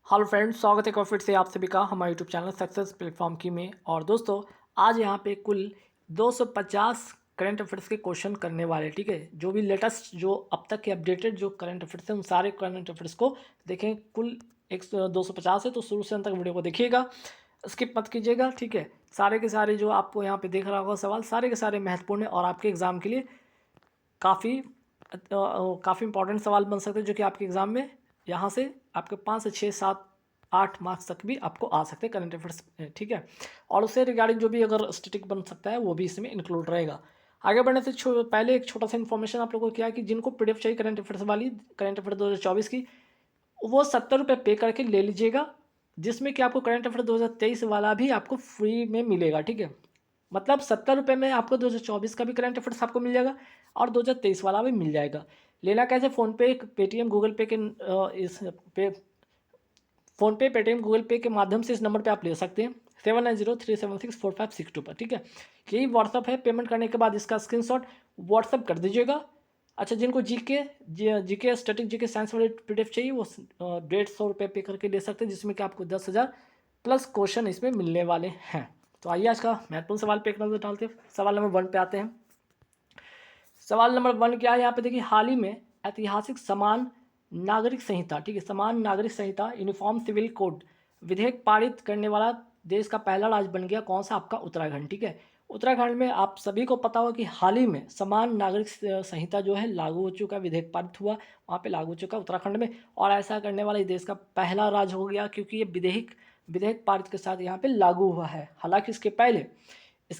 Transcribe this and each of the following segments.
Hello friends, स्वागत है एक बार फिर से आप सभी का हमारे यूट्यूब चैनल सक्सेस प्लेटफॉर्म की में। और दोस्तों, आज यहाँ पे कुल 250 करंट अफेयर्स के क्वेश्चन करने वाले। ठीक है, जो भी लेटेस्ट, जो अब तक के अपडेटेड जो करंट अफेयर्स हैं, उन सारे करंट अफेयर्स को देखें। कुल 250 है, तो शुरू से अंत तक वीडियो को देखिएगा, स्किप मत कीजिएगा। ठीक है, सारे के सारे जो आपको यहाँ पे देख रहा होगा सवाल, सारे के सारे महत्वपूर्ण है और आपके एग्ज़ाम के लिए काफ़ी काफ़ी इंपॉर्टेंट सवाल बन सकते हैं, जो कि आपके एग्ज़ाम में यहाँ से आपके 5 से 6 7 8 मार्क्स तक भी आपको आ सकते हैं करंट अफेयर्स। ठीक है, और उससे रिगार्डिंग जो भी अगर स्टैटिक बन सकता है वो भी इसमें इंक्लूड रहेगा। आगे बढ़ने से पहले एक छोटा सा इन्फॉर्मेशन आप लोगों को, क्या है कि जिनको पीडीएफ चाहिए करंट अफेयर्स वाली, करंट अफेयर 2024 की, वो 70 रुपये पे करके ले लीजिएगा, जिसमें कि आपको करंट अफेयर 2023 वाला भी आपको फ्री में मिलेगा। ठीक है, मतलब 70 रुपये में आपको 2024 का भी करंट अफेयर्स आपको मिल जाएगा और 2023 वाला भी मिल जाएगा। लेना कैसे? फ़ोनपे, पेटीएम, गूगल पे के इस पे फ़ोनपे, पेटीएम, गूगल पे के माध्यम से इस नंबर पे आप ले सकते हैं 7903764562 पर। ठीक है, यही व्हाट्सअप है। पेमेंट करने के बाद इसका स्क्रीनशॉट व्हाट्सअप कर दीजिएगा। अच्छा, जिनको जीके स्टैटिक जीके साइंस वाले पीडीएफ चाहिए, वो 150 रुपये पे करके ले सकते हैं, जिसमें कि आपको 10,000 प्लस क्वेश्चन इसमें मिलने वाले हैं। तो आइए आज का महत्वपूर्ण सवाल पे एक नजर डालते हैं। सवाल नंबर 1 पे आते हैं। सवाल नंबर 1 क्या है यहाँ पे? देखिए, हाल ही में ऐतिहासिक समान नागरिक संहिता, ठीक है, समान नागरिक संहिता यूनिफॉर्म सिविल कोड विधेयक पारित करने वाला देश का पहला राज्य बन गया। कौन सा? आपका उत्तराखंड। ठीक है, उत्तराखंड में आप सभी को पता होगा कि हाल ही में समान नागरिक संहिता जो है लागू हो चुका, विधेयक पारित हुआ, वहाँ पे लागू हो चुका उत्तराखंड में। और ऐसा करने वाला देश का पहला राज्य हो गया, क्योंकि ये विधेयक पारित के साथ यहाँ पे लागू हुआ है। हालांकि इसके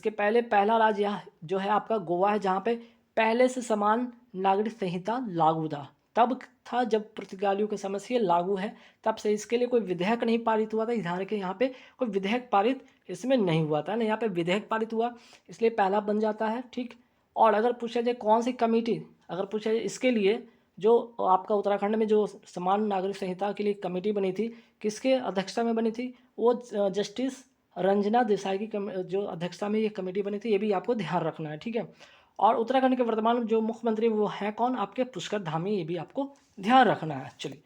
पहले पहला राज्य यहाँ जो है आपका गोवा है, जहाँ पे पहले से समान नागरिक संहिता लागू था। तब था जब पुर्तगालियों के समय से ये लागू है, तब से इसके लिए कोई विधेयक नहीं पारित हुआ था। ध्यान रखिए, यहाँ पे कोई विधेयक पारित इसमें नहीं हुआ था ना, यहाँ पे विधेयक पारित हुआ, इसलिए पहला बन जाता है। ठीक, और अगर पूछा जाए कौन सी कमेटी, अगर पूछा जाए इसके लिए, जो आपका उत्तराखंड में जो समान नागरिक संहिता के लिए कमेटी बनी थी, किसके अध्यक्षता में बनी थी? वो जस्टिस रंजना देसाई की जो अध्यक्षता में ये कमेटी बनी थी, ये भी आपको ध्यान रखना है। ठीक है, और उत्तराखंड के वर्तमान जो मुख्यमंत्री वो हैं कौन? आपके पुष्कर धामी, ये भी आपको ध्यान रखना है। चलिए,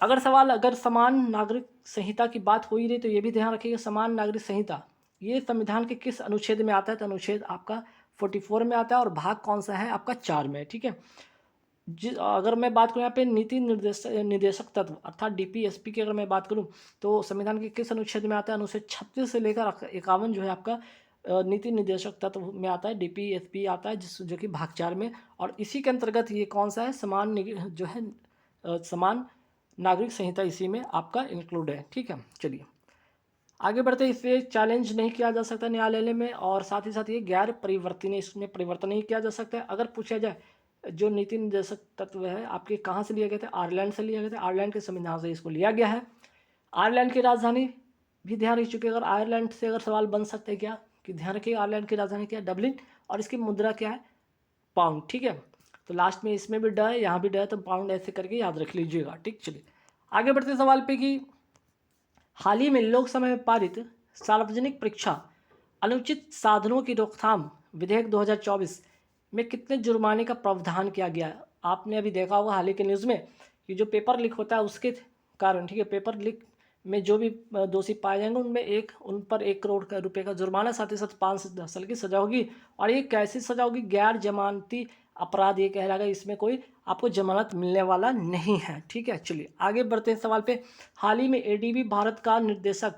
अगर समान नागरिक संहिता की बात हो ही रही, तो ये भी ध्यान रखिएगा, समान नागरिक संहिता ये संविधान के किस अनुच्छेद में आता है? तो अनुच्छेद आपका 44 में आता है, और भाग कौन सा है? आपका 4 में। ठीक है, अगर मैं बात करूँ यहाँ पे नीति निदेशक तत्व अर्थात डीपीएसपी की अगर मैं बात करूँ, तो संविधान के किस अनुच्छेद में आता है? अनुच्छेद 36 से लेकर 51 जो है आपका नीति निर्देशक तत्व में आता है, डीपीएसपी आता है, जो कि भाग 4 में। और इसी के अंतर्गत ये कौन सा है? जो है समान नागरिक संहिता, इसी में आपका इंक्लूड है। ठीक है, चलिए आगे बढ़ते। इसे चैलेंज नहीं किया जा सकता न्यायालय में, और साथ ही साथ ये गैर परिवर्तनीय, इसमें परिवर्तन नहीं किया जा सकता है। अगर पूछा जाए जो नीति निर्देशक तत्व है आपके कहाँ से लिए गए थे? आयरलैंड से लिए गए थे, आयरलैंड के संविधान से इसको लिया गया है। आयरलैंड की राजधानी भी ध्यान रख चुके हैं। अगर आयरलैंड से अगर सवाल बन सकते हैं क्या, कि ध्यान रखिए आयरलैंड की राजधानी क्या है? डबलिन, और इसकी मुद्रा क्या है? पाउंड। ठीक है, तो लास्ट में इसमें भी ड है, यहाँ भी ड है, तो पाउंड ऐसे करके याद रख लीजिएगा। ठीक, चलिए आगे बढ़ते सवाल पे कि हाल ही में लोकसभा में पारित सार्वजनिक परीक्षा अनुचित साधनों की रोकथाम विधेयक 2024 में कितने जुर्माने का प्रावधान किया गया है? आपने अभी देखा होगा हाल ही के न्यूज़ में कि जो पेपर लीक होता है उसके कारण, ठीक है, पेपर लीक में जो भी दोषी पाए जाएंगे उन पर 1 करोड़ का रुपए का जुर्माना, साथ ही साथ 5 से 10 साल की सजा होगी। और ये कैसी सजा होगी? गैर जमानती अपराध ये कहलाएगा, इसमें कोई आपको जमानत मिलने वाला नहीं है। ठीक है, चलिए आगे बढ़ते हैं सवाल पे। हाल ही में एडीबी भारत का निर्देशक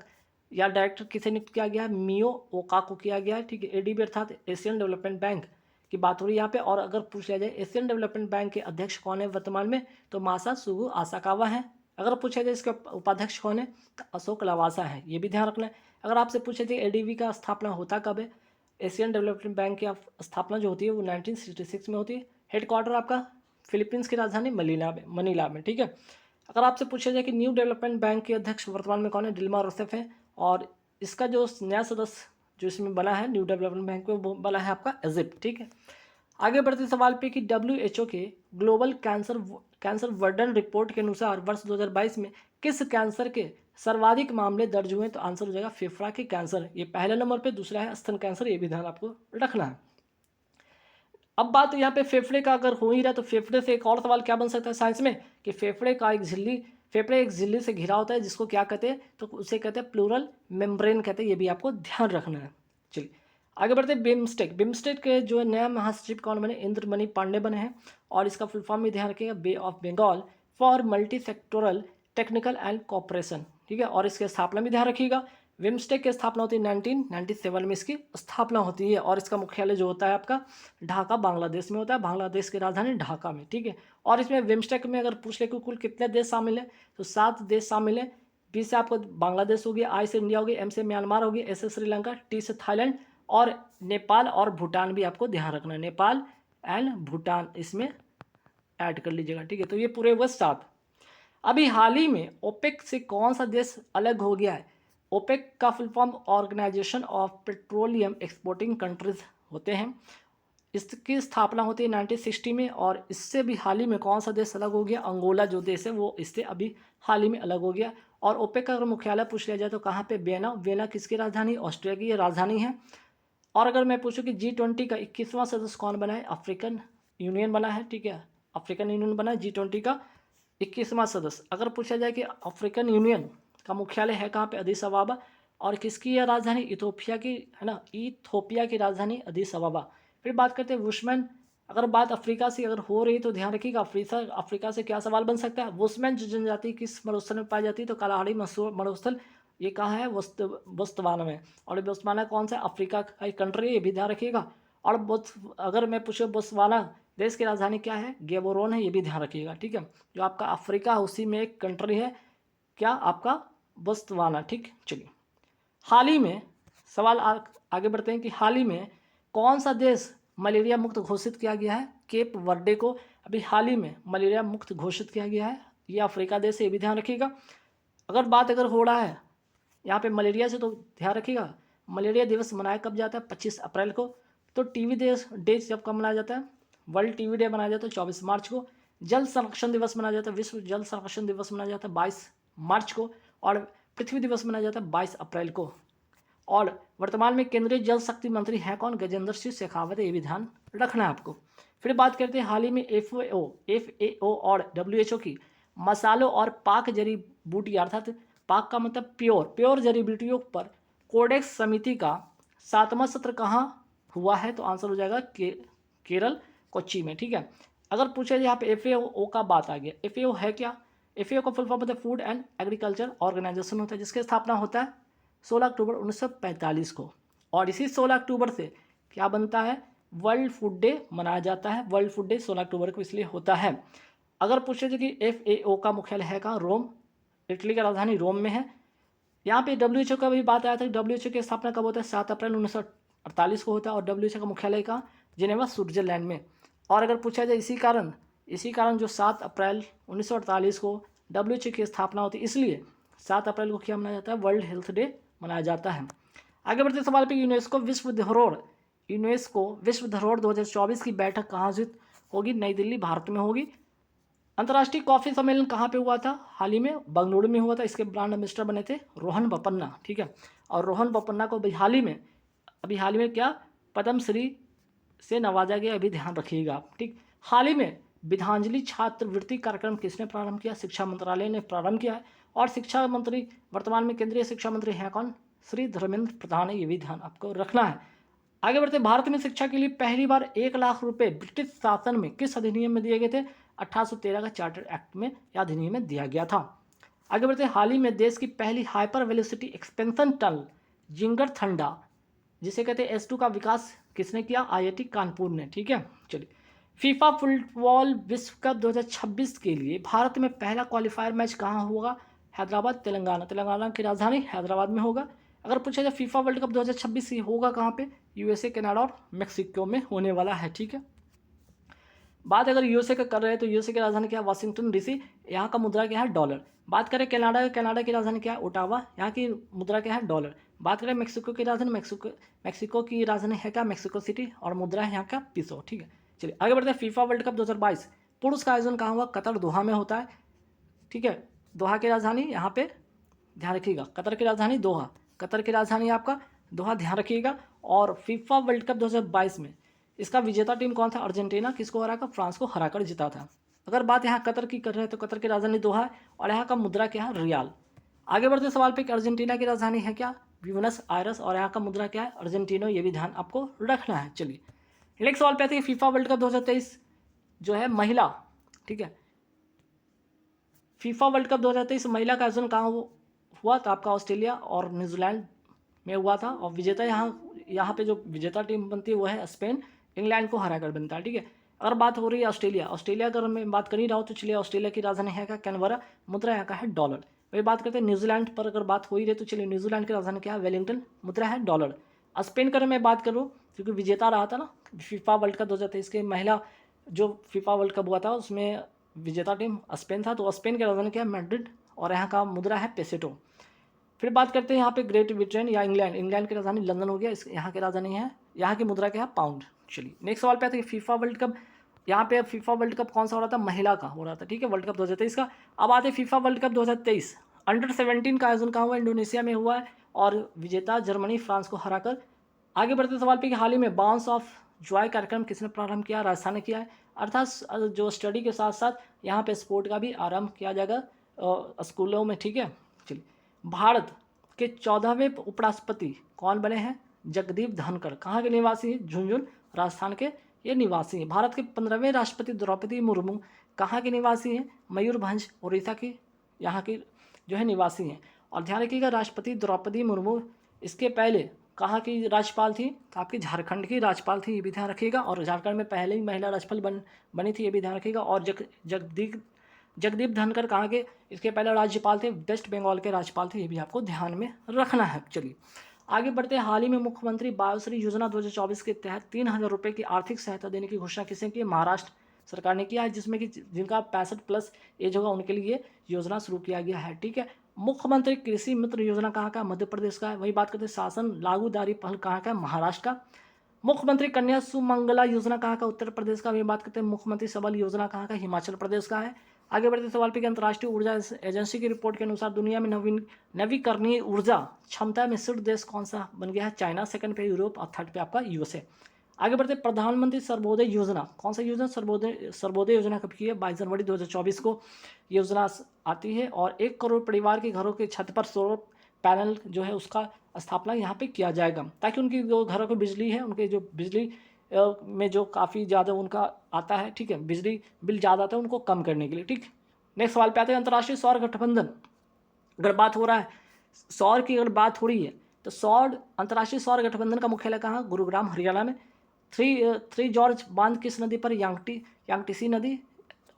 या डायरेक्टर किसे नियुक्त किया गया है? मियो ओका को किया गया है। ठीक है, एडीबी अर्थात एशियन डेवलपमेंट बैंक की बात हो रही है यहाँ पे। और अगर पूछा जाए एशियन डेवलपमेंट बैंक के अध्यक्ष कौन है वर्तमान में, तो मासा सुगु आसाकावा है। अगर पूछा जाए इसके उपाध्यक्ष कौन है, तो अशोक लवासा है, ये भी ध्यान रखना है। अगर आपसे पूछा जाए एडीबी का स्थापना होता कब है, एशियन डेवलपमेंट बैंक की स्थापना जो होती है वो 1966 में होती है। हेडक्वार्टर आपका फिलीपींस की राजधानी मनीला में। ठीक है, अगर आपसे पूछा जाए कि न्यू डेवलपमेंट बैंक के अध्यक्ष वर्तमान में कौन है, डिल्मा रोसेफ है। और इसका जो नया सदस्य जो इसमें बना है न्यू डेवलपमेंट बैंक में, वो बना है आपका इजिप्ट। ठीक है, आगे बढ़ते सवाल पे कि WHO के ग्लोबल कैंसर वर्डन रिपोर्ट के अनुसार वर्ष 2022 में किस कैंसर के सर्वाधिक मामले दर्ज हुए? तो आंसर हो जाएगा फेफड़ा के कैंसर, ये पहले नंबर पे। दूसरा है स्तन कैंसर, ये भी ध्यान आपको रखना है। अब बात तो यहाँ पे फेफड़े का अगर हो ही रहा, तो फेफड़े से एक और सवाल क्या बन सकता है साइंस में, कि फेफड़े का एक झिल्ली फेफड़े एक झिल्ली से घिरा होता है जिसको क्या कहते हैं, तो उसे कहते हैं प्लूरल मेम्ब्रेन कहते हैं, ये भी आपको ध्यान रखना है। चलिए आगे बढ़ते हैं। बिम्स्टेक, बिम्स्टेक के जो नया महासचिव कौन बने, इंद्रमणि पांडे बने हैं, और इसका फुल फॉर्म भी ध्यान रखिएगा, bay of Bengal for multi sectoral technical and cooperation, ठीक है। और इसके स्थापना भी ध्यान रखिएगा, बिम्स्टेक की स्थापना होती है 1997 में इसकी स्थापना होती है, और इसका मुख्यालय जो होता है आपका ढाका बांग्लादेश में होता है, बांग्लादेश की राजधानी ढाका में, ठीक है। और इसमें बिम्स्टेक में अगर पूछ ले कि कुल कितने देश शामिल हैं, तो 7 देश शामिल हैं। बी से आपको बांग्लादेश होगी, आई से इंडिया होगी, एम से म्यांमार होगी, एस से श्रीलंका, टी से थाईलैंड, और नेपाल और भूटान भी आपको ध्यान रखना है, नेपाल एंड भूटान इसमें ऐड कर लीजिएगा, ठीक है। तो ये पूरे वो 7। अभी हाल ही में ओपेक से कौन सा देश अलग हो गया है? ओपेक का full form organization of petroleum exporting countries होते हैं। इसकी स्थापना होती है 1960 में, और इससे भी हाल ही में कौन सा देश अलग हो गया? अंगोला जो देश है वो इससे अभी हाल ही में अलग हो गया। और ओपेक का अगर मुख्यालय पूछ लिया जाए तो कहाँ पे? वियना। वियना किसकी राजधानी? ऑस्ट्रिया की ये राजधानी है। और अगर मैं पूछूं कि G20 का 21वां सदस्य कौन बना है? अफ्रीकन यूनियन बना है, ठीक है। अफ्रीकन यूनियन बना है G20 का 21वां सदस्य। अगर पूछा जाए कि अफ्रीकन यूनियन का मुख्यालय है कहाँ पे? अदीस अबाबा। और किसकी यह राजधानी? इथोपिया की, है ना, इथोपिया की राजधानी अदीस अबाबा। फिर बात करते हैं वुशमैन। अगर बात अफ्रीका से अगर हो रही है तो ध्यान रखिएगा, अफ्रीका से क्या सवाल बन सकता है? वुशमैन जो जनजाति किस मरुस्थल में पाई जाती है? तो कालाहाड़ी मरुस्थल, ये कहाँ है? बोत्सवाना में। और बोत्सवाना कौन सा? अफ्रीका का एक कंट्री है, ये भी ध्यान रखिएगा। और अगर मैं पूछूँ बोत्सवाना देश की राजधानी क्या है? गेबोरोन है, ये भी ध्यान रखिएगा, ठीक है। जो आपका अफ्रीका है उसी में एक कंट्री है, क्या आपका? बोत्सवाना, ठीक। चलिए हाल ही में सवाल आगे बढ़ते हैं कि हाल ही में कौन सा देश मलेरिया मुक्त घोषित किया गया है? केप वर्डे को अभी हाल ही में मलेरिया मुक्त घोषित किया गया है, ये अफ्रीका देश है, ये भी ध्यान रखिएगा। अगर हो रहा है यहाँ पे मलेरिया से, तो ध्यान रखिएगा मलेरिया दिवस मनाया कब जाता है? 25 अप्रैल को। तो टीबी डे जब कब मनाया जाता है? वर्ल्ड टीबी डे मनाया जाता है 24 मार्च को। जल संरक्षण दिवस मनाया जाता है, विश्व जल संरक्षण दिवस मनाया जाता है 22 मार्च को। और पृथ्वी दिवस मनाया जाता है 22 अप्रैल को। और वर्तमान में केंद्रीय जल शक्ति मंत्री हैं कौन? गजेंद्र सिंह शेखावत, ये भी ध्यान रखना है आपको। फिर बात करते हैं हाल ही में FAO और WHO की मसालों और पाक जड़ी बूटी, अर्थात पाक का मतलब प्योर जड़ी बूटियों पर कोडेक्स समिति का 7वां सत्र कहाँ हुआ है? तो आंसर हो जाएगा केरल, कोच्चि में, ठीक है। अगर पूछा जाए यहाँ पे FAO का बात आ गया, FAO है क्या? FAO का फुल फॉर्म होता है फूड एंड एग्रीकल्चर ऑर्गेनाइजेशन होता है, जिसकी स्थापना होता है 16 अक्टूबर 1945 को। और इसी 16 अक्टूबर से क्या बनता है? वर्ल्ड फूड डे मनाया जाता है। वर्ल्ड फूड डे 16 अक्टूबर को इसलिए होता है। अगर पूछे जाए कि FAO का मुख्यालय है कहाँ? रोम, इटली का राजधानी रोम में है। यहाँ पे WHO का भी बात आया था कि WHO की स्थापना कब होता है? 7 अप्रैल 1948 को होता है। और WHO का मुख्यालय कहाँ? जिनेवा, स्विट्जरलैंड में। और अगर पूछा जाए इसी कारण जो 7 अप्रैल 1948 को WHO की स्थापना होती है, इसलिए 7 अप्रैल को क्या मनाया जाता है? वर्ल्ड हेल्थ डे मनाया जाता है। आगे बढ़ते सवाल पे, यूनेस्को विश्व धरोहर 2024 की बैठक कहाँ आयोजित होगी? नई दिल्ली, भारत में होगी। अंतर्राष्ट्रीय कॉफी सम्मेलन कहाँ पे हुआ था? हाल ही में बंगलुरु में हुआ था। इसके ब्रांड एम्बेसडर बने थे रोहन बोपन्ना, ठीक है। और रोहन बोपन्ना को अभी हाल ही में क्या पद्मश्री से नवाजा गया, अभी ध्यान रखिएगा आप, ठीक। हाल ही में विद्यांजलि छात्रवृत्ति कार्यक्रम किसने प्रारंभ किया? शिक्षा मंत्रालय ने प्रारंभ किया है। और शिक्षा मंत्री वर्तमान में केंद्रीय शिक्षा मंत्री हैं कौन? श्री धर्मेंद्र प्रधान है, ये भी ध्यान आपको रखना है। आगे बढ़ते, भारत में शिक्षा के लिए पहली बार 1 लाख रुपए ब्रिटिश शासन में किस अधिनियम में दिए गए थे? 1813 का चार्टर एक्ट में यह अधिनियम में दिया गया था। आगे बढ़ते, हाल ही में देश की पहली hyper velocity expansion tunnel ginger थंडा, जिसे कहते हैं S2 का विकास किसने किया? IIT कानपुर ने, ठीक है। चलिए, फीफा फुटबॉल विश्व कप 2026 के लिए भारत में पहला क्वालिफायर मैच कहाँ होगा? हैदराबाद, तेलंगाना की राजधानी हैदराबाद में होगा। अगर पूछा जाए फीफा वर्ल्ड कप 2026 होगा कहाँ पे? USA, कनाडा और मेक्सिको में होने वाला है, ठीक है। बात अगर USA का कर रहे हैं तो USA की राजधानी क्या है? Washington DC। यहाँ का मुद्रा क्या है? डॉलर। बात करें कनाडा की राजधानी क्या है? ओटावा। यहाँ की मुद्रा क्या है? डॉलर। बात करें मेक्सिको की राजधानी, मेक्सिको की राजधानी है क्या? Mexico city. और मुद्रा है यहाँ का पीसो, ठीक है। चलिए आगे बढ़ते हैं। फीफा वर्ल्ड कप 2022 पुरुष का आयोजन कहाँ हुआ? कतर, दोहा में होता है, ठीक है। दोहा की राजधानी यहाँ पे ध्यान रखिएगा, कतर की राजधानी दोहा, कतर की राजधानी आपका दोहा, ध्यान रखिएगा। और फीफा वर्ल्ड कप 2022 में इसका विजेता टीम कौन था? अर्जेंटीना। किसको हराकर? फ्रांस को हराकर जीता था। अगर बात यहाँ कतर की कर रहे हैं तो कतर की राजधानी दोहा है और यहाँ का मुद्रा क्या है, रियाल। आगे बढ़ते सवाल पे कि अर्जेंटीना की राजधानी है क्या, ब्यूनस आयरस, और यहाँ का मुद्रा क्या है, अर्जेंटीनो। ये भी ध्यान आपको रखना है। चलिए नेक्स्ट सवाल पे आते हैं फीफा वर्ल्ड कप 2023 जो है महिला, ठीक है, फीफा वर्ल्ड कप 2023 महिला का आयोजन कहाँ हुआ, तो आपका ऑस्ट्रेलिया और न्यूजीलैंड में हुआ था। और विजेता यहाँ पे जो विजेता टीम बनती है वो है स्पेन, इंग्लैंड को हराकर बनता है, ठीक है। अगर बात हो रही है ऑस्ट्रेलिया अगर मैं बात कर ही रहा हूँ तो चलिए ऑस्ट्रेलिया की राजधानी है क्या, कैनबरा, मुद्रा यहाँ का है डॉलर। वही बात करते हैं न्यूजीलैंड पर अगर बात हो ही रही तो चलिए न्यूजीलैंड की राजधानी क्या है, वेलिंगटन, मुद्रा है डॉलर। स्पेन का मैं बात करूँ क्योंकि विजेता रहा था ना फीफा वर्ल्ड कप 2023 के महिला जो फीफा वर्ल्ड कप हुआ था उसमें विजेता टीम स्पेन था, तो स्पेन की राजधानी क्या है, मैड्रिड, और यहाँ का मुद्रा है पेसेटो। फिर बात करते हैं यहाँ पे ग्रेट ब्रिटेन या इंग्लैंड की राजधानी लंदन हो गया, इस यहाँ की राजधानी है, यहाँ की मुद्रा क्या है, पाउंड। चलिए नेक्स्ट सवाल पे आते हैं फीफा वर्ल्ड कप, यहाँ पे फीफा वर्ल्ड कप कौन सा हो रहा था, महिला का हो रहा था, ठीक है, वर्ल्ड कप 2023 का। अब आते हैं फीफा वर्ल्ड कप 2023 अंडर-17 का आयोजन कहाँ हुआ, इंडोनेशिया में हुआ है और विजेता जर्मनी फ्रांस को हराकर। आगे बढ़ते सवाल पे कि हाल ही में बाउंस ऑफ जॉय कार्यक्रम किसने प्रारंभ किया, राजस्थान ने किया है। अर्थात जो स्टडी के साथ साथ यहाँ पे स्पोर्ट का भी आरंभ किया जाएगा स्कूलों में, ठीक है। चलिए भारत के 14वें उपराष्ट्रपति कौन बने हैं, जगदीप धनखड़, कहाँ के निवासी हैं, झुंझुनू राजस्थान के ये निवासी हैं। भारत के 15वें राष्ट्रपति द्रौपदी मुर्मू कहाँ के निवासी हैं, मयूरभंज उड़ीसा की यहाँ की जो है निवासी हैं। और ध्यान रखिएगा राष्ट्रपति द्रौपदी मुर्मू इसके पहले कहाँ की राज्यपाल थी, तो आपकी झारखंड की राज्यपाल थी, ये भी ध्यान रखिएगा। और झारखंड में पहले ही महिला राज्यपाल बनी थी, ये भी ध्यान रखिएगा। और जगदीप धनखड़ कहाँ के इसके पहले राज्यपाल थे, वेस्ट बंगाल के राज्यपाल थे, ये भी आपको ध्यान में रखना है। चलिए आगे बढ़ते हैं। हाल ही में मुख्यमंत्री बायोश्री योजना 2024 के तहत 3,000 रुपये की आर्थिक सहायता देने की घोषणा किसने की, महाराष्ट्र सरकार ने किया है, जिसमें कि जिनका 65+ एज होगा उनके लिए योजना शुरू किया गया है, ठीक है। मुख्यमंत्री कृषि मित्र योजना कहाँ का, मध्य प्रदेश का है। वही बात करते हैं शासन लागूदारी पहल कहाँ का, महाराष्ट्र का। मुख्यमंत्री कन्या सुमंगला योजना कहाँ का, उत्तर प्रदेश का। वही बात करते हैं मुख्यमंत्री सबल योजना कहाँ का, हिमाचल प्रदेश का है। आगे बढ़ते सवाल पे कि अंतर्राष्ट्रीय ऊर्जा एजेंसी की रिपोर्ट के अनुसार दुनिया में नवीकरणीय ऊर्जा क्षमता में शीर्ष देश कौन सा बन गया है, चाइना, सेकंड पे यूरोप और थर्ड पे आपका यूएसए। आगे बढ़ते प्रधानमंत्री सर्वोदय योजना, कौन सा योजना, सर्वोदय योजना कब की है, 22 जनवरी 2024 को योजना आती है। और 1 करोड़ परिवार के घरों के छत पर सौर पैनल जो है उसका स्थापना यहाँ पे किया जाएगा, ताकि उनकी जो घरों की बिजली है, उनके जो बिजली में जो काफ़ी ज़्यादा उनका आता है, ठीक है, बिजली बिल ज़्यादा आता है, उनको कम करने के लिए, ठीक। नेक्स्ट सवाल पे आते हैं अंतर्राष्ट्रीय सौर गठबंधन, अगर बात हो रहा है सौर की, अगर बात हो रही है तो अंतर्राष्ट्रीय सौर गठबंधन का मुख्यालय कहाँ, गुरुग्राम हरियाणा में। थ्री जॉर्ज बांध किस नदी पर, यांगटीसी नदी,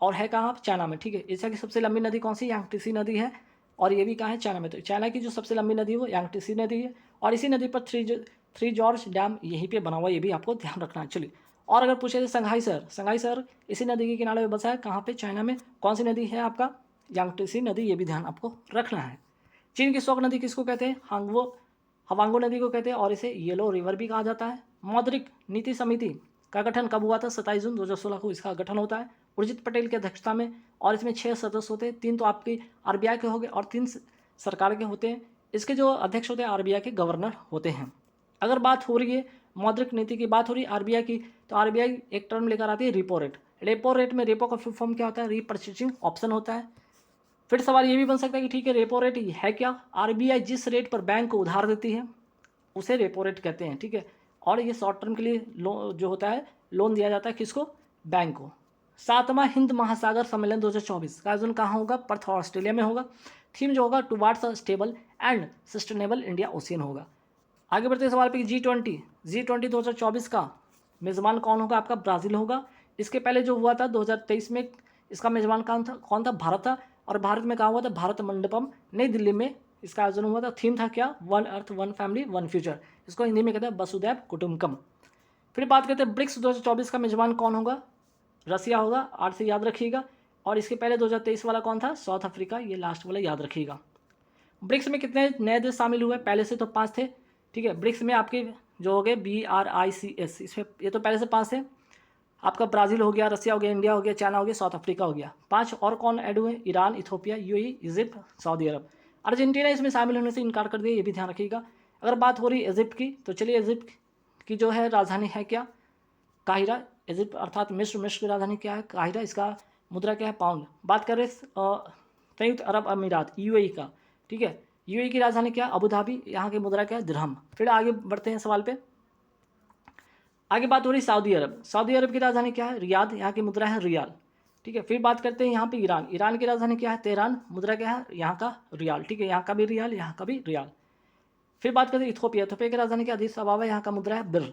और है कहाँ, चाइना में, ठीक है। एशिया की सबसे लंबी नदी कौन सी, यांगटीसी नदी है, और ये भी कहाँ है, चाइना में। तो चाइना की जो सबसे लंबी नदी है वो यांगटीसी नदी है, और इसी नदी पर थ्री जॉर्ज डैम यहीं पे बना हुआ, ये भी आपको ध्यान रखना है। चलिए और अगर पूछे तो संघाई शहर इसी नदी के किनारे में बसा है, कहाँ पे, चाइना में। कौन सी नदी है आपका, यांगटीसी नदी, ये भी ध्यान आपको रखना है। चीन की शोक नदी किसको कहते हैं, हवांगो नदी को कहते हैं, और इसे येलो रिवर भी कहा जाता है। मौद्रिक नीति समिति का गठन कब हुआ था, 27 जून 2016 को इसका गठन होता है उर्जित पटेल की अध्यक्षता में, और इसमें 6 सदस्य होते हैं, 3 तो आपकी आरबीआई के हो गए और 3 सरकार के होते हैं। इसके जो अध्यक्ष होते हैं आरबीआई के गवर्नर होते हैं। अगर बात हो रही है मौद्रिक नीति की, बात हो रही है आरबीआई की, तो आरबीआई एक टर्म लेकर आती है रेपो रेट। रेपो रेट में रेपो का फुल फॉर्म क्या होता है, रीपर्चेसिंग ऑप्शन होता है। फिर सवाल ये भी बन सकता है कि ठीक है रेपो रेट है क्या, आरबीआई जिस रेट पर बैंक को उधार देती है उसे रेपो रेट कहते हैं, ठीक है। और ये शॉर्ट टर्म के लिए जो होता है लोन दिया जाता है किसको, बैंक को। 7वां हिंद महासागर सम्मेलन 2024 का आयोजन कहाँ होगा, पर्थ ऑस्ट्रेलिया में होगा। थीम जो होगा towards a stable and sustainable India ocean होगा। आगे बढ़ते सवाल पे G20 2024 का मेज़बान कौन होगा, आपका ब्राज़ील होगा। इसके पहले जो हुआ था 2023 में, इसका मेज़बान कौन था, भारत था। और भारत में कहाँ हुआ था, भारत मंडपम नई दिल्ली में इसका आयोजन हुआ था। थीम था क्या, one earth one family one future, इसको हिंदी में कहते हैं वसुधैव कुटुंबकम। फिर बात करते हैं ब्रिक्स 2024 का मेज़बान कौन होगा, रसिया होगा, 8 से याद रखिएगा। और इसके पहले 2023 वाला कौन था, साउथ अफ्रीका, ये लास्ट वाला याद रखिएगा। ब्रिक्स में कितने नए देश शामिल हुए, पहले से तो 5 थे, ठीक है। ब्रिक्स में आपके जो हो गए BRICS, इसमें ये तो पहले से 5 थे। आपका ब्राज़ील हो गया, रसिया हो गया, इंडिया हो गया, चाइना हो गया, साउथ अफ्रीका हो गया। 5 और कौन ऐड हुए, Iran, Ethiopia, UAE, Egypt, Saudi Arabia. Argentina इसमें शामिल होने से इनकार कर दिया, ये भी ध्यान रखिएगा। अगर बात हो रही है इजिप्ट की, तो चलिए इजिप्ट की जो है राजधानी है क्या, काहिरा। इजिप्ट अर्थात मिस्र की राजधानी क्या है, काहिरा। इसका मुद्रा क्या है पाउंड। बात करें संयुक्त अरब अमीरात यूएई का, ठीक है, यूएई की राजधानी क्या है अबू धाबी, यहाँ की मुद्रा क्या है दिरहम। फिर आगे बढ़ते हैं सवाल पे। आगे बात हो रही सऊदी अरब, सऊदी अरब की राजधानी क्या है रियाद, यहाँ की मुद्रा है रियाल, ठीक है। फिर बात करते हैं यहाँ पे ईरान, ईरान की राजधानी क्या है तेहरान, मुद्रा क्या है यहाँ का रियाल, ठीक है, यहाँ का भी रियाल, यहाँ का भी रियाल। फिर बात करते हैं इथोपिया, इथोपिया की राजधानी क्या अदीस अबाबा, यहाँ का मुद्रा है बिर।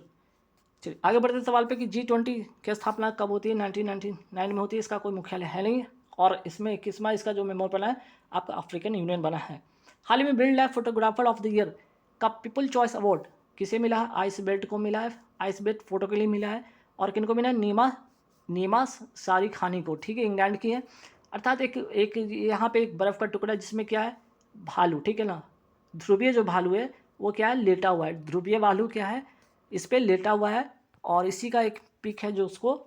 चलिए आगे बढ़ते हैं सवाल पे कि G20 की स्थापना कब होती है, 1999 में होती है, इसका कोई मुख्यालय है नहीं, और इसमें 21वां इसका जो मेमोर बना है आपका अफ्रीकन यूनियन बना है। हाल ही में wild life photographer of the year का पीपल चॉइस अवार्ड किसे मिला है, आइस बेल्ट को मिला है, आइस बेल्ट फोटो के लिए मिला है, और किनको मिला है नीमा सारी खानी को, ठीक है, इंग्लैंड की है। अर्थात एक यहाँ पे एक बर्फ़ का टुकड़ा जिसमें क्या है भालू, ठीक है ना, ध्रुवीय जो भालू है वो क्या है लेटा हुआ है, ध्रुवीय भालू क्या है इस पर लेटा हुआ है, और इसी का एक पिक है जो उसको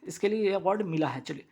इसके लिए अवार्ड मिला है। चलिए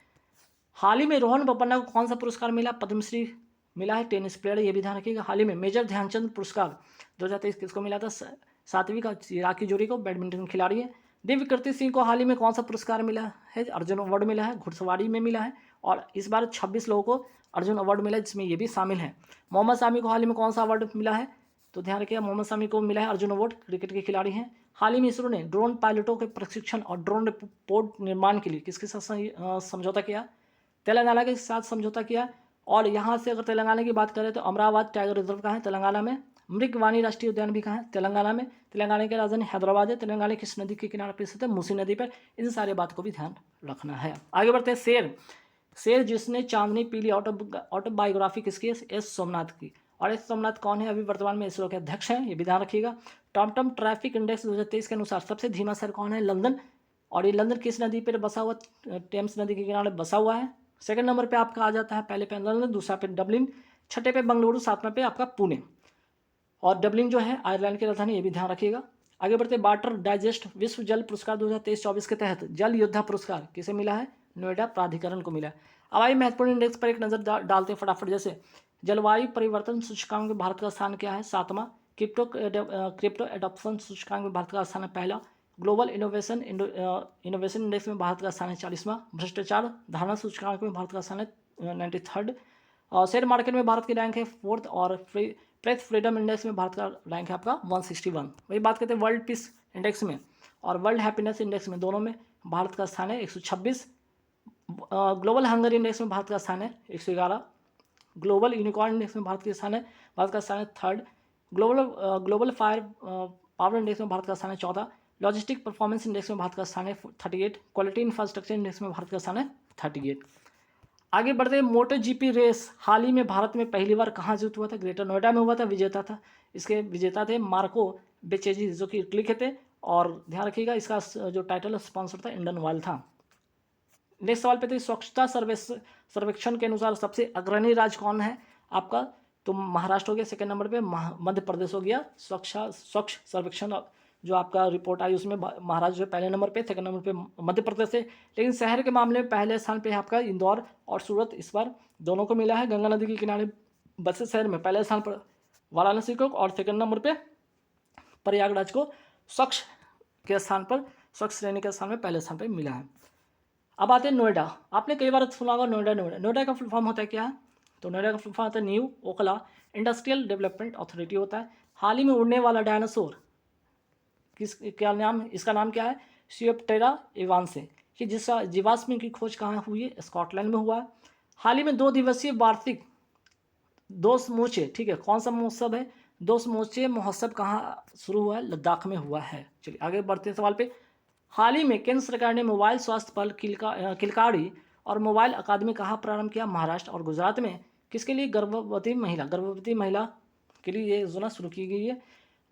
हाल ही में रोहन बोपन्ना को कौन सा पुरस्कार मिला, पद्मश्री मिला है, टेनिस प्लेयर, ये भी ध्यान रखिएगा। हाल ही में मेजर ध्यानचंद पुरस्कार 2023 किसको मिला था, सातवीं का चिराग जोड़ी को, बैडमिंटन खिलाड़ी है। दिव्य कीर्ति सिंह को हाल ही में कौन सा पुरस्कार मिला है, अर्जुन अवार्ड मिला है, घुड़सवारी में मिला है, और इस बार 26 लोगों को अर्जुन अवार्ड मिला है जिसमें ये भी शामिल है। मोहम्मद शामी को हाल ही में कौन सा अवार्ड मिला है, तो ध्यान रखिएगा मोहम्मद शामी को मिला है अर्जुन अवार्ड, क्रिकेट के खिलाड़ी हैं। हाल ही में इसरो ने ड्रोन पायलटों के प्रशिक्षण और ड्रोन पोर्ट निर्माण के लिए किसके साथ समझौता किया, तेलंगाना के साथ समझौता किया। और यहाँ से अगर तेलंगाना की बात करें तो अमरावती टाइगर रिजर्व कहाँ है तेलंगाना में, मृगवानी राष्ट्रीय उद्यान भी कहाँ है तेलंगाना में, तेलंगाना की राजधानी हैदराबाद है, तेलंगाना किस नदी के किनारे पर स्थित है, मूसी नदी पर। इन सारे बात को भी ध्यान रखना है। आगे बढ़ते हैं शेर जिसने चांदनी पीली ऑटोबायोग्राफी किसकी है, एस सोमनाथ की, और एस सोमनाथ कौन है, अभी वर्तमान में इसरो के अध्यक्ष हैं, ये भी ध्यान रखिएगा। टॉमटम ट्रैफिक इंडेक्स 2023 के अनुसार सबसे धीमा शहर कौन है, लंदन, और ये लंदन किस नदी पर बसा हुआ, टेम्स नदी के किनारे बसा हुआ है। सेकंड नंबर पे आपका आ जाता है, पहले पे लंदन, दूसरा पे डबलिन, छठे पे बंगलुरु, सातवें पे आपका पुणे, और डबलिन जो है आयरलैंड की राजधानी, ये भी ध्यान रखिएगा। आगे बढ़ते वाटर डाइजेस्ट विश्व जल पुरस्कार 2023-24 के तहत जल योद्धा पुरस्कार किसे मिला है, नोएडा प्राधिकरण को मिला है। अब आइए महत्वपूर्ण इंडेक्स पर एक नज़र डालते हैं फटाफट। जैसे जलवायु परिवर्तन सूचकांक में भारत का स्थान क्या है, 7वां। क्रिप्टो एडॉप्शन सूचकांक में भारत का स्थान है पहला। ग्लोबल इनोवेशन इंडेक्स में भारत का स्थान है 40वां। भ्रष्टाचार धारणा सूचकांक में भारत का स्थान है 93rd। और शेयर मार्केट में भारत की रैंक है 4th, और प्रेस फ्रीडम इंडेक्स में भारत का रैंक है आपका 161। वही बात करते हैं वर्ल्ड पीस इंडेक्स में और वर्ल्ड हैप्पीनेस इंडेक्स में, दोनों में भारत का स्थान है 126। ग्लोबल हंगर इंडेक्स में भारत का स्थान है 111। ग्लोबल यूनिकॉर्न इंडेक्स में भारत का स्थान है 3rd। Global fire power index में भारत का स्थान है 14। लॉजिस्टिक परफॉर्मेंस इंडेक्स में भारत का स्थान है 38। क्वालिटी इंफ्रास्ट्रक्चर इंडेक्स में भारत का स्थान है 38। आगे बढ़ते हैं मोटो जीपी रेस हाल ही में भारत में पहली बार कहाँ जीत हुआ था, ग्रेटर नोएडा में हुआ था, विजेता था, इसके विजेता थे मार्को बेचेजी जो कि इटली के थे, और ध्यान रखिएगा इसका जो टाइटल स्पॉन्सर था इंडियन ऑयल था। नेक्स्ट सवाल पे थे स्वच्छता सर्वेक्षण के अनुसार सबसे अग्रणी राज्य कौन है आपका, तो महाराष्ट्र हो गया, सेकंड नंबर पे मध्य प्रदेश हो गया। स्वच्छ सर्वेक्षण जो आपका रिपोर्ट आई उसमें महाराष्ट्र पहले नंबर पे, सेकंड नंबर पे मध्य प्रदेश है। लेकिन शहर के मामले में पहले स्थान पे है आपका इंदौर और सूरत, इस बार दोनों को मिला है। गंगा नदी के किनारे बसे शहर में पहले स्थान पर वाराणसी को, और सेकंड नंबर पे प्रयागराज को स्वच्छ के स्थान पर, स्वच्छ श्रेणी के स्थान में पहले स्थान पर मिला है। अब आते हैं नोएडा। आपने कई बार सुना होगा नोएडा का फुल फॉर्म होता है क्या है, तो नोएडा का फुल फॉर्म होता है new Okhla industrial development authority होता है। हाल ही में उड़ने वाला डायनासोर इसका नाम क्या है, सियोप्टेरा एवांसे, कि जिसका जीवाश्म की खोज कहाँ हुई है, स्कॉटलैंड में हुआ है। हाल ही में 2 दिवसीय वार्षिक दोसमोचे, ठीक है, कौन सा महोत्सव है, दोसमोचे महोत्सव कहाँ शुरू हुआ है, लद्दाख में हुआ है। चलिए आगे बढ़ते हैं सवाल पे। हाल ही में केंद्र सरकार ने मोबाइल स्वास्थ्य पल किलकारी और मोबाइल अकादमी कहाँ प्रारंभ किया, महाराष्ट्र और गुजरात में, किसके लिए, गर्भवती महिला के लिए ये योजना शुरू की गई है।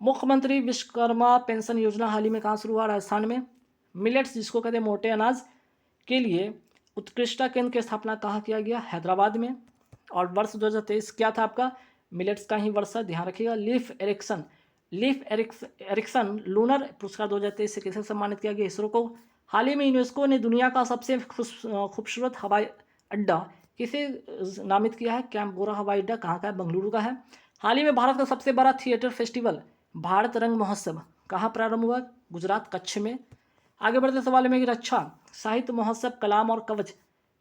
मुख्यमंत्री विश्वकर्मा पेंशन योजना हाल ही में कहाँ शुरू हुआ, राजस्थान में। मिलेट्स जिसको कहते हैं मोटे अनाज के लिए उत्कृष्टता केंद्र की स्थापना कहाँ किया गया, हैदराबाद में। और वर्ष 2023 क्या था आपका, मिलेट्स का ही वर्ष है, ध्यान रखिएगा। लीफ एरिक्सन लूनर पुरस्कार 2023 से किसे सम्मानित किया गया, इसरो को। हाल ही में यूनेस्को ने दुनिया का सबसे खूबसूरत हवाई अड्डा किसे नामित किया है, कैंपगोरा हवाई अड्डा कहाँ का है, बेंगलुरु का है। हाल ही में भारत का सबसे बड़ा थिएटर फेस्टिवल भारत रंग महोत्सव कहाँ प्रारंभ हुआ, गुजरात कच्छ में। आगे बढ़ते सवाल में कि रक्षा साहित्य महोत्सव कलाम और कवच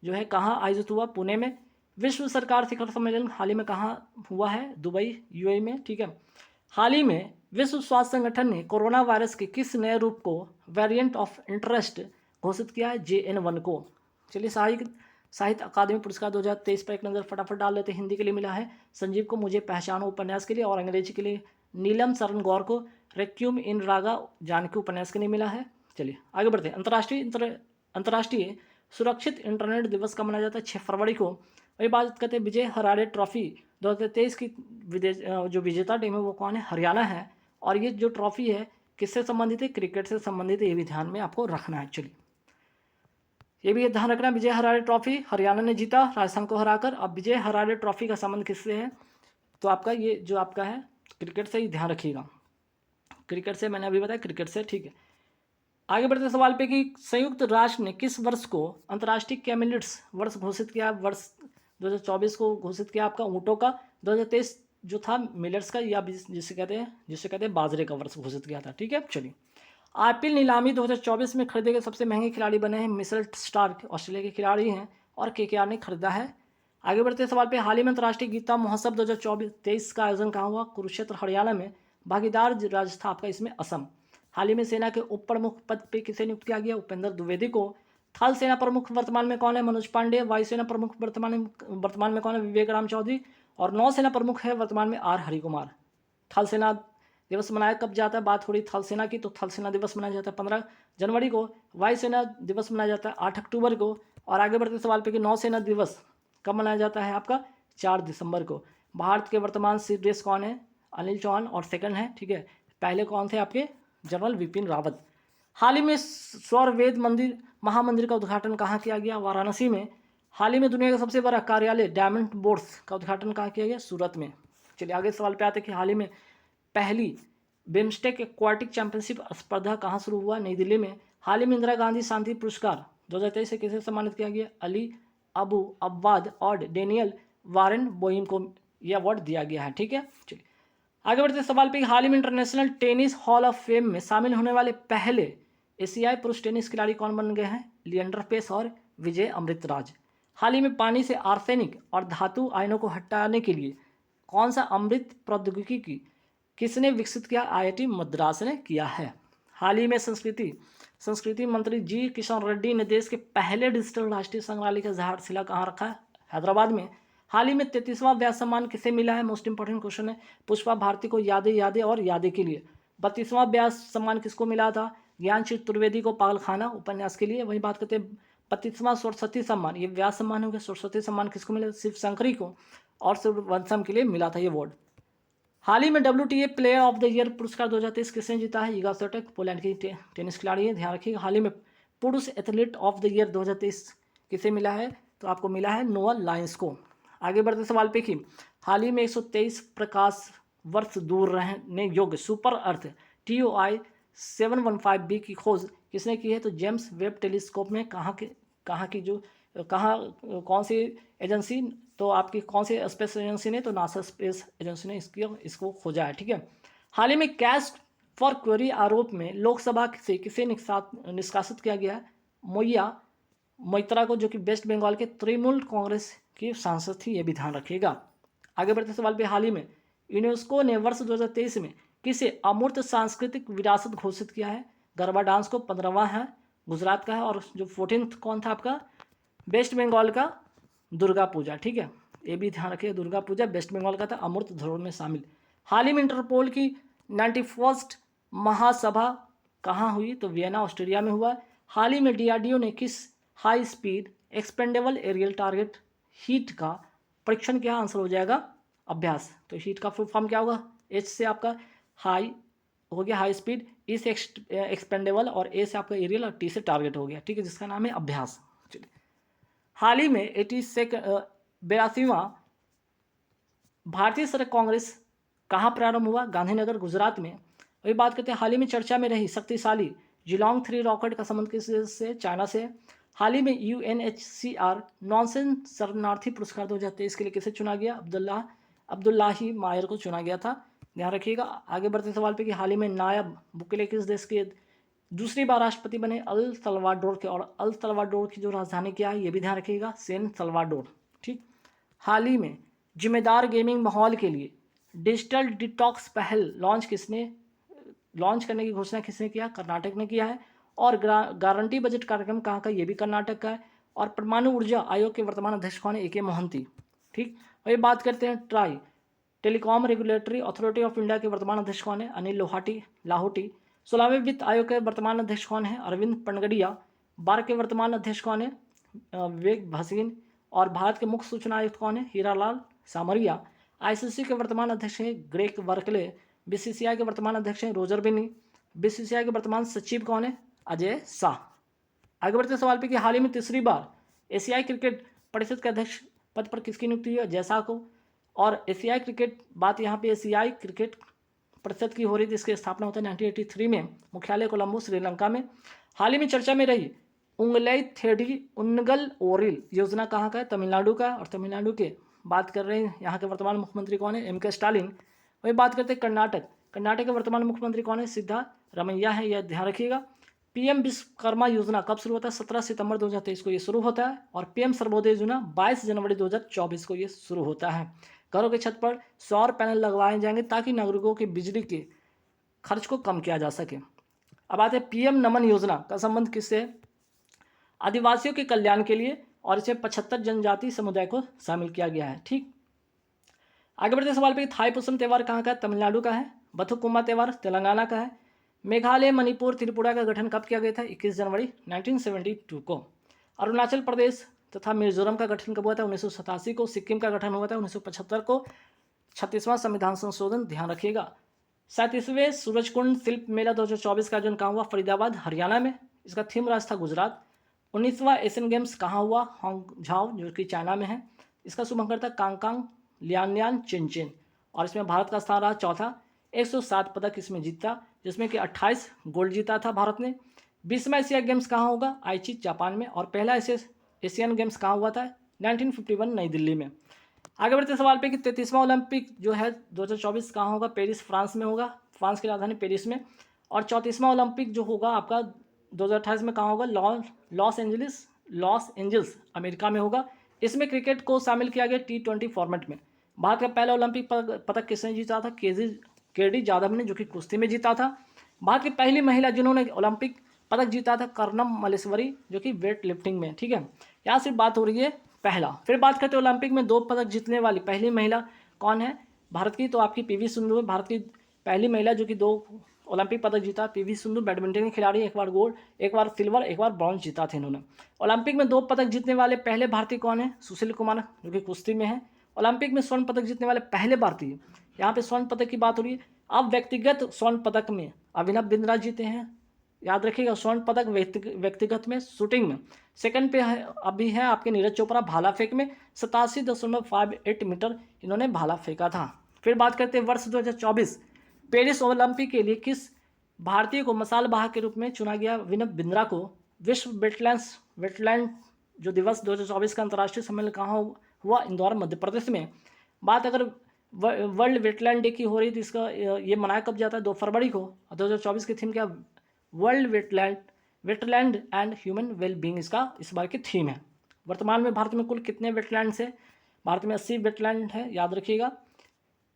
जो है कहाँ आयोजित हुआ, पुणे में। विश्व सरकार शिखर सम्मेलन हाल ही में कहाँ हुआ है, दुबई यूएई में, ठीक है। हाल ही में विश्व स्वास्थ्य संगठन ने कोरोना वायरस के किस नए रूप को वेरिएंट ऑफ इंटरेस्ट घोषित किया है, JN1 को। चलिए साहित्य अकादमी पुरस्कार 2023 पर एक नज़र फटाफट डाल लेते हैं। हिंदी के लिए मिला है संजीव को मुझे पहचानो उपन्यास के लिए, और अंग्रेजी के लिए नीलम शरण गौर को रेक्यूम इन रागा जानकी उपन्यास के लिए मिला है। चलिए आगे बढ़ते हैं। अंतर्राष्ट्रीय सुरक्षित इंटरनेट दिवस का मनाया जाता है 6 फरवरी को। वही बात करते हैं विजय हरारे ट्रॉफी 2023 की जो विजेता टीम है वो कौन है, हरियाणा है। और ये जो ट्रॉफी है किससे संबंधित है, क्रिकेट से संबंधित है, ये भी ध्यान में आपको रखना है। चलिए ये भी ध्यान रखना, विजय हरारे ट्रॉफी हरियाणा ने जीता राजस्थान को हराकर। अब विजय हरारे ट्रॉफी का संबंध किससे है, तो आपका ये जो आपका है क्रिकेट से ही ध्यान रखिएगा। क्रिकेट से मैंने अभी बताया, क्रिकेट से, ठीक है। आगे बढ़ते सवाल पे कि संयुक्त राष्ट्र ने किस वर्ष को अंतर्राष्ट्रीय कैमिलिट्स वर्ष घोषित किया, वर्ष 2024 को घोषित किया आपका ऊँटों का। 2023 जो था मिलेट्स का, या जिसे कहते हैं बाजरे का वर्ष घोषित किया था, ठीक है। चलिए आईपीएल नीलामी 2024 में खरीदे गए सबसे महंगे खिलाड़ी बने हैं मिशेल स्टार्क, ऑस्ट्रेलिया के खिलाड़ी हैं, और केकेआर ने खरीदा है। आगे बढ़ते सवाल पे हाल ही में अंतर्राष्ट्रीय गीता महोत्सव 2023 का आयोजन कहाँ हुआ, कुरुक्षेत्र हरियाणा में। भागीदार राज्य था आपका इसमें असम। हाल ही में सेना के उप प्रमुख पद पे किसे नियुक्त किया गया, उपेंद्र द्विवेदी को। थल सेना प्रमुख वर्तमान में कौन है, मनोज पांडे। वायुसेना प्रमुख वर्तमान में कौन है, विवेक राम चौधरी। और नौसेना प्रमुख है वर्तमान में आर हरिकुमार। थल सेना दिवस मनाया कब जाता है, बात हो रही थल सेना की, तो थल सेना दिवस मनाया जाता है 15 जनवरी को। वायुसेना दिवस मनाया जाता है 8 अक्टूबर को। और आगे बढ़ते सवाल पे कि नौसेना दिवस कब मनाया जाता है आपका, 4 दिसंबर को। भारत के वर्तमान CDS कौन है, अनिल चौहान, और सेकंड है, ठीक है। पहले कौन थे आपके, जनरल विपिन रावत। हाल ही में स्वरवेद मंदिर महामंदिर का उद्घाटन कहाँ किया गया, वाराणसी में। हाल ही में दुनिया का सबसे बड़ा कार्यालय डायमंड बोर्ड्स का उद्घाटन कहाँ किया गया, सूरत में। चलिए आगे सवाल पे आते हैं कि हाल ही में पहली बिम्स्टेक एक्वाटिक चैंपियनशिप स्पर्धा कहाँ शुरू हुआ, नई दिल्ली में। हाल ही में इंदिरा गांधी शांति पुरस्कार 2023 से किसे सम्मानित किया गया, अली अबू अब्बाद और डेनियल वारेन बोइम को यह अवार्ड दिया गया है, ठीक है। चलिए आगे बढ़ते सवाल पे हाल ही में international tennis hall of fame में शामिल होने वाले पहले एशियाई पुरुष टेनिस खिलाड़ी कौन बन गए हैं, लिएंडर पेस और विजय अमृतराज। हाल ही में पानी से आर्सेनिक और धातु आयनों को हटाने के लिए कौन सा अमृत प्रौद्योगिकी किसने विकसित किया, IIT मद्रास ने किया है। हाल ही में संस्कृति मंत्री जी किशन रेड्डी ने देश के पहले डिजिटल राष्ट्रीय संग्रहालय का आधारशिला कहाँ रखा है, हैदराबाद में। हाल ही में 33वां व्यास सम्मान किसे मिला है, मोस्ट इंपॉर्टेंट क्वेश्चन है। पुष्पा भारती को यादें और यादें के लिए। 32वां व्यास सम्मान किसको मिला था, ज्ञानचंद त्रिवेदी को पागलखाना उपन्यास के लिए। वही बात करते हैं 32वां सरस्वती सम्मान, ये व्यास सम्मान हो गया। सरस्वती सम्मान किसको मिला, शिव शंकरी को, और सूर्यवंशम के लिए मिला था ये अवार्ड। हाल ही में WTA player of the year पुरस्कार 2023 किसने जीता है, इगा स्विएटेक, पोलैंड की टेनिस खिलाड़ी है, ध्यान रखिएगा। हाल ही में पुरुष एथलीट ऑफ द ईयर 2023 किसे मिला है, तो आपको मिला है नोआ लाइन्स को। आगे बढ़ते सवाल पे कि हाल ही में 123 प्रकाश वर्ष दूर रहने योग्य सुपर अर्थ TOI 715b की खोज किसने की है, तो जेम्स वेब टेलीस्कोप में कौन सी एजेंसी, तो आपकी कौन सी स्पेस एजेंसी ने, तो नासा स्पेस एजेंसी ने इसको खोजा है, ठीक है। हाल ही में कैश फॉर क्वेरी आरोप में लोकसभा से किसे निष्कासित किया गया है, मोइत्रा को, जो कि वेस्ट बंगाल के तृणमूल कांग्रेस की सांसद थी, ये भी ध्यान रखिएगा। आगे बढ़ते सवाल पे हाल ही में यूनेस्को ने वर्ष 2023 में किसे अमूर्त सांस्कृतिक विरासत घोषित किया है, गरबा डांस को, 15वां है गुजरात का है, और जो 14th कौन था आपका, वेस्ट बंगाल का दुर्गा पूजा, ठीक है। ये भी ध्यान रखिए, दुर्गा पूजा वेस्ट बंगाल का था, अमूर्त धरोहर में शामिल। हाल ही में इंटरपोल की 91st महासभा कहाँ हुई, तो वियना ऑस्ट्रिया में हुआ। हाल ही में DRDO ने किस high speed expendable aerial target HEAT का परीक्षण किया, आंसर हो जाएगा अभ्यास। तो हीट का फुल फॉर्म क्या होगा, H से आपका हाई हो गया हाई स्पीड, E से एक्सपेंडेबल, और A से आपका एरियल, और T से टारगेट हो गया, ठीक है, जिसका नाम है अभ्यास। चलिए हाल ही में 82वां भारतीय सड़क कांग्रेस कहाँ प्रारंभ हुआ, गांधीनगर गुजरात में। वही बात करते हैं हाल ही में चर्चा में रही शक्तिशाली जिलोंग 3 रॉकेट का संबंध किससे, चाइना से। हाल ही में UNHCR नॉनसेंस शरणार्थी पुरस्कार 2023 के लिए किसे चुना गया, अब्दुल्लाही मायर को चुना गया था, ध्यान रखिएगा। आगे बढ़ते सवाल पे कि हाल ही में नायब बुकेले किस देश के दूसरी बार राष्ट्रपति बने अल सल्वाडोर के, और अल सल्वाडोर की जो राजधानी क्या है ये भी ध्यान रखिएगा, सैन सल्वाडोर। ठीक। हाल ही में जिम्मेदार गेमिंग माहौल के लिए डिजिटल डिटॉक्स पहल लॉन्च करने की घोषणा किसने किया? कर्नाटक ने किया है। और गारंटी बजट कार्यक्रम कहाँ का? ये भी कर्नाटक का है। और परमाणु ऊर्जा आयोग के वर्तमान अध्यक्ष कौन है? ए के मोहंती। ठीक। वही बात करते हैं try telecom regulatory authority of India के वर्तमान अध्यक्ष कौन है? अनिल लाहोटी। 16वें वित्त आयोग के वर्तमान अध्यक्ष कौन है? अरविंद पनगडिया। बार के वर्तमान अध्यक्ष कौन है? विवेक भसीन। और भारत के मुख्य सूचना आयुक्त कौन है? हीरालाल सामरिया। आईसीसी के वर्तमान अध्यक्ष हैं ग्रेग बर्कले। बीसीसीआई के वर्तमान अध्यक्ष हैं रोजर बिनी। बीसीसीआई के वर्तमान सचिव कौन है? अजय शाह। आगे बढ़ते सवाल पे कि हाल ही में तीसरी बार एशियाई क्रिकेट परिषद के अध्यक्ष पद पर किसकी नियुक्ति हुई है? अजय शाह को। और एशियाई क्रिकेट, बात यहाँ पे एशियाई क्रिकेट परिषद की हो रही थी, इसकी स्थापना होता है 1983 में, मुख्यालय कोलंबो श्रीलंका में। हाल ही में चर्चा में रही उंगलई थेडी उनगल ओरिल योजना कहाँ का है? तमिलनाडु का। और तमिलनाडु के बात कर रहे हैं, यहाँ के वर्तमान मुख्यमंत्री कौन है? एम के स्टालिन। वही बात करते हैं कर्नाटक के वर्तमान मुख्यमंत्री कौन है? सिद्धारमैया है, यह ध्यान रखिएगा। पीएम विश्वकर्मा योजना कब शुरू होता है? 17 सितंबर 2023 को ये शुरू होता है। और पीएम सर्वोदय योजना 22 जनवरी 2024 को ये शुरू होता है। घरों की छत पर सौर पैनल लगवाए जाएंगे ताकि नागरिकों के बिजली के खर्च को कम किया जा सके। अब आते हैं पीएम नमन योजना का संबंध किससे है? आदिवासियों के कल्याण के लिए, और इसमें 75 जनजाति समुदाय को शामिल किया गया है। ठीक। आगे बढ़ते सवाल पे थाईपुसम त्यौहार कहाँ का है? तमिलनाडु का है। बथुकुम्मा त्यौहार तेलंगाना का है। मेघालय, मणिपुर, त्रिपुरा का गठन कब किया गया था? 21 जनवरी 1972 को। अरुणाचल प्रदेश तथा मिजोरम का गठन कब हुआ था? 1987 को। सिक्किम का गठन हुआ था 1975 को। 36वां संविधान संशोधन, ध्यान रखिएगा। 37वें सूरजकुंड शिल्प मेला 2024 का आयोजन कहाँ हुआ? फरीदाबाद, हरियाणा में। इसका थीम राज था गुजरात। 19वां एशियन गेम्स कहाँ हुआ? हांगझाओ, जो कि चाइना में है। इसका शुभंकर था कांगकांग लियानलियान चेनचेन। और इसमें भारत का स्थान रहा चौथा। 107 पदक इसमें जीता, जिसमें कि 28 गोल्ड जीता था भारत ने। 20वां एशिया गेम्स कहाँ होगा? आईची, जापान में। और पहला एशियन गेम्स कहाँ हुआ था? 1951 नई दिल्ली में। आगे बढ़ते सवाल पे कि 33वां ओलंपिक जो है 2024 कहाँ होगा? पेरिस, फ्रांस में होगा। फ्रांस की राजधानी पेरिस में। और 34वां ओलंपिक जो होगा आपका 2028 में कहाँ होगा? लॉस एंजल्स अमेरिका में होगा। इसमें क्रिकेट को शामिल किया गया T20 फॉर्मेट में। भारत का पहला ओलंपिक पदक किसने जीता था? केडी जाधव ने, जो कि कुश्ती में जीता था। भारत की पहली महिला जिन्होंने ओलंपिक पदक जीता था कर्णम मल्लेश्वरी, जो कि वेट लिफ्टिंग में। ठीक है, यहाँ सिर्फ बात हो रही है पहला। फिर बात करते हैं ओलंपिक में 2 पदक जीतने वाली पहली महिला कौन है भारत की? तो आपकी पीवी सिंधु है, भारत की पहली महिला जो कि 2 ओलंपिक पदक जीता। पीवी सिंधु बैडमिंटन की खिलाड़ी, एक बार गोल्ड, एक बार सिल्वर, एक बार ब्रॉन्ज जीता थे इन्होंने। ओलंपिक में 2 पदक जीतने वाले पहले भारतीय कौन है? सुशील कुमार, जो कि कुश्ती में है। ओलंपिक में स्वर्ण पदक जीतने वाले पहले भारतीय, यहाँ पे स्वर्ण पदक की बात हो रही है। अब व्यक्तिगत स्वर्ण पदक में अभिनव बिंद्रा जीते हैं, याद रखिएगा। स्वर्ण पदक व्यक्तिगत में शूटिंग में। सेकंड पे है अभी है आपके नीरज चोपड़ा भाला फेंक में 87.58 मीटर इन्होंने भाला फेंका था। फिर बात करते हैं वर्ष 2024 पेरिस ओलंपिक के लिए किस भारतीय को मसालवाहक के रूप में चुना गया? अभिनव बिंद्रा को। विश्व वेटलैंड जो दिवस 2024 का अंतर्राष्ट्रीय सम्मेलन कहाँ हुआ? इंदौर, मध्य प्रदेश में। बात अगर वर्ल्ड वेटलैंड डे की हो रही थी, इसका ये मनाया कब जाता है? 2 फरवरी को। 2024 की थीम क्या? World wetland and human wellbeing इसका इस बार की थीम है। वर्तमान में भारत में कुल कितने वेटलैंड्स है? भारत में 80 वेटलैंड है, याद रखिएगा।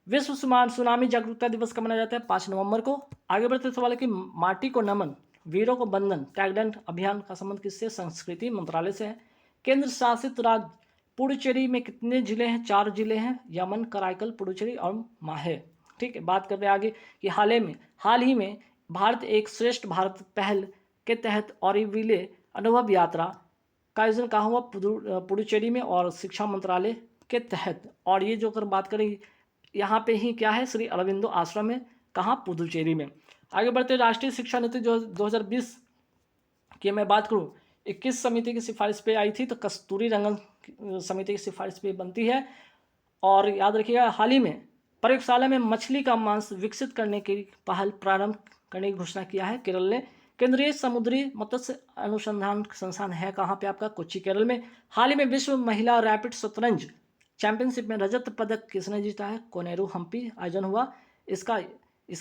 विश्व सुनामी जागरूकता दिवस कब मनाया जाता है? 5 नवंबर को। आगे बढ़ते सवाल है कि माटी को नमन, वीरों को बंधन टैगलाइन अभियान का संबंध किससे? संस्कृति मंत्रालय से है। केंद्र शासित राज्य पुडुचेरी में कितने जिले हैं? 4 जिले हैं, यमन, कराईकल, पुडुचेरी और माहे। ठीक है, बात कर रहे हैं आगे कि हाल ही में भारत एक श्रेष्ठ भारत पहल के तहत ऑरोविले अनुभव यात्रा का आयोजन कहाँ हुआ? पुडुचेरी में और शिक्षा मंत्रालय के तहत। और ये जो अगर बात करें यहाँ पे ही क्या है? श्री अरविंदो आश्रम में, कहाँ? पुदुचेरी में। आगे बढ़ते राष्ट्रीय शिक्षा नीति जो 2020 की मैं बात करूँ 21 समिति की सिफारिश पे आई थी, तो कस्तूरी रंगन समिति की सिफारिश पे बनती है। और याद रखिएगा हाल ही में प्रयोगशाला में मछली का मांस विकसित करने की पहल प्रारंभ करने की घोषणा किया है केरल ने। केंद्रीय समुद्री मत्स्य अनुसंधान संस्थान है कहाँ पे? आपका कोच्चि, केरल में। हाल ही में विश्व महिला रैपिड शतरंज चैंपियनशिप में रजत पदक किसने जीता है? कोनेरू हम्पी आयोजन हुआ इसका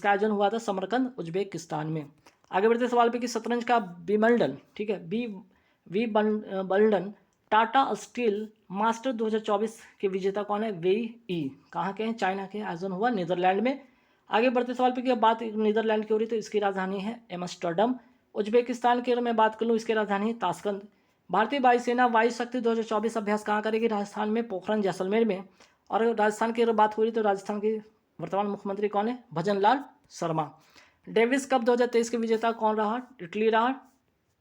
आयोजन हुआ था समरकंद, उज्बेकिस्तान में। आगे बढ़ते सवाल पे कि शतरंज का विंबलडन, ठीक है, विंबलडन टाटा स्टील मास्टर 2024 के विजेता कौन है? वेई ई। कहाँ के हैं? चाइना के। आयोजन हुआ नीदरलैंड में। आगे बढ़ते सवाल पे कि अब बात नीदरलैंड की हो रही तो इसकी राजधानी है एम्स्टर्डम। उज्बेकिस्तान की अगर मैं बात कर लूँ, इसकी राजधानी है ताशकंद। भारतीय वायुसेना वायु शक्ति 2024 अभ्यास कहाँ करेगी? राजस्थान में, पोखरण जैसलमेर में। और अगर राजस्थान की अगर बात हो रही तो राजस्थान के वर्तमान मुख्यमंत्री कौन है? भजन लाल शर्मा। डेविस कप 2023 के विजेता कौन रहा? इटली रहा।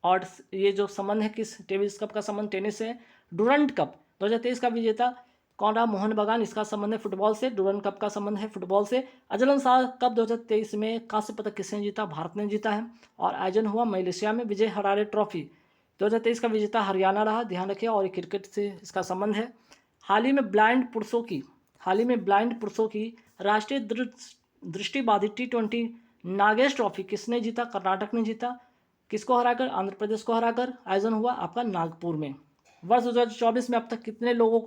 और ये जो संबंध है किस डेविस कप का संबंध टेनिस से? डुरंट कप 2023 का विजेता कौन रहा? मोहन बगान। इसका संबंध है फुटबॉल से। डुरंट कप का संबंध है फुटबॉल से। अजलन शाह कप 2023 में कांस्य पदक किसने जीता? भारत ने जीता है और आयोजन हुआ मलेशिया में। विजय हरारे ट्रॉफी 2023 का विजेता हरियाणा रहा, ध्यान रखिए, और क्रिकेट से इसका संबंध है। हाल ही में ब्लाइंड पुरुषों की राष्ट्रीय दृष्टिबाधित T20 नागेश ट्रॉफी किसने जीता? कर्नाटक ने जीता। किसको हराकर? आंध्र प्रदेश को हराकर। आयोजन हुआ आपका नागपुर में। वर्ष 2024 में अब तक कितने लोगों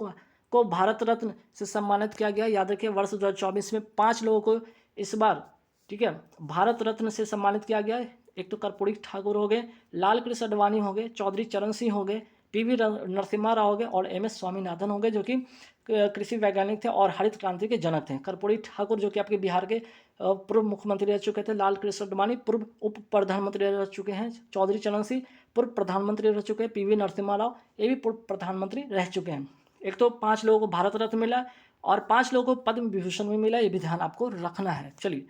को भारत रत्न से सम्मानित किया गया? याद रखिए, वर्ष 2024 में 5 लोगों को इस बार, ठीक है, भारत रत्न से सम्मानित किया गया। एक तो कर्पूरी ठाकुर हो गए, लाल कृष्ण अडवाणी हो गए, चौधरी चरण सिंह हो गए, PV नरसिम्हा राव हो गए और MS स्वामीनाथन हो गए, जो कि कृषि वैज्ञानिक थे और हरित क्रांति के जनक थे। कर्पूरी ठाकुर जो कि आपके बिहार के पूर्व मुख्यमंत्री रह चुके थे। लाल कृष्ण अडवाणी पूर्व उप प्रधानमंत्री रह चुके हैं। चौधरी चरण सिंह पूर्व प्रधानमंत्री रह चुके हैं। PV नरसिम्हा राव ये भी पूर्व प्रधानमंत्री रह चुके हैं। एक तो 5 लोगों को भारत रत्न मिला और 5 लोगों को पद्म विभूषण भी मिला, ये भी ध्यान आपको रखना है। चलिए,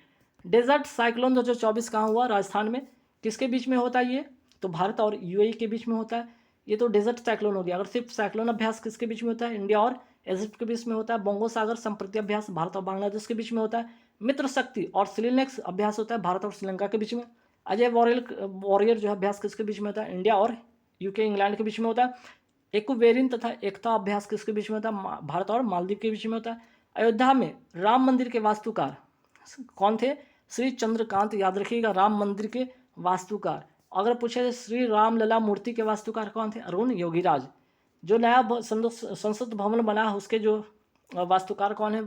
डेजर्ट साइक्लोन 2024 कहाँ हुआ? राजस्थान में। किसके बीच में होता है ये? तो भारत और UAE के बीच में होता है। ये तो डेजर्ट साइक्लोन हो गया। अगर सिर्फ साइक्लोन अभ्यास किसके बीच में होता है? इंडिया और इजिप्ट के बीच में होता है। बंगो सागर संप्रति अभ्यास भारत और बांग्लादेश के बीच में होता है। मित्र शक्ति और सिलिनेक्स अभ्यास होता है भारत और श्रीलंका के बीच में। अजय वॉरियर जो अभ्यास किसके बीच में होता है? इंडिया और UK इंग्लैंड के बीच में होता है। एक्वेरिन तथा एकता अभ्यास किसके बीच में होता है? भारत और मालदीव के बीच में होता है। अयोध्या में राम मंदिर के वास्तुकार कौन थे? श्री चंद्रकांत। याद रखिएगा, राम मंदिर के वास्तुकार। अगर पूछे श्री राम लला मूर्ति के वास्तुकार कौन थे? अरुण योगीराज। जो नया संसद भवन बना है उसके जो वास्तुकार कौन है?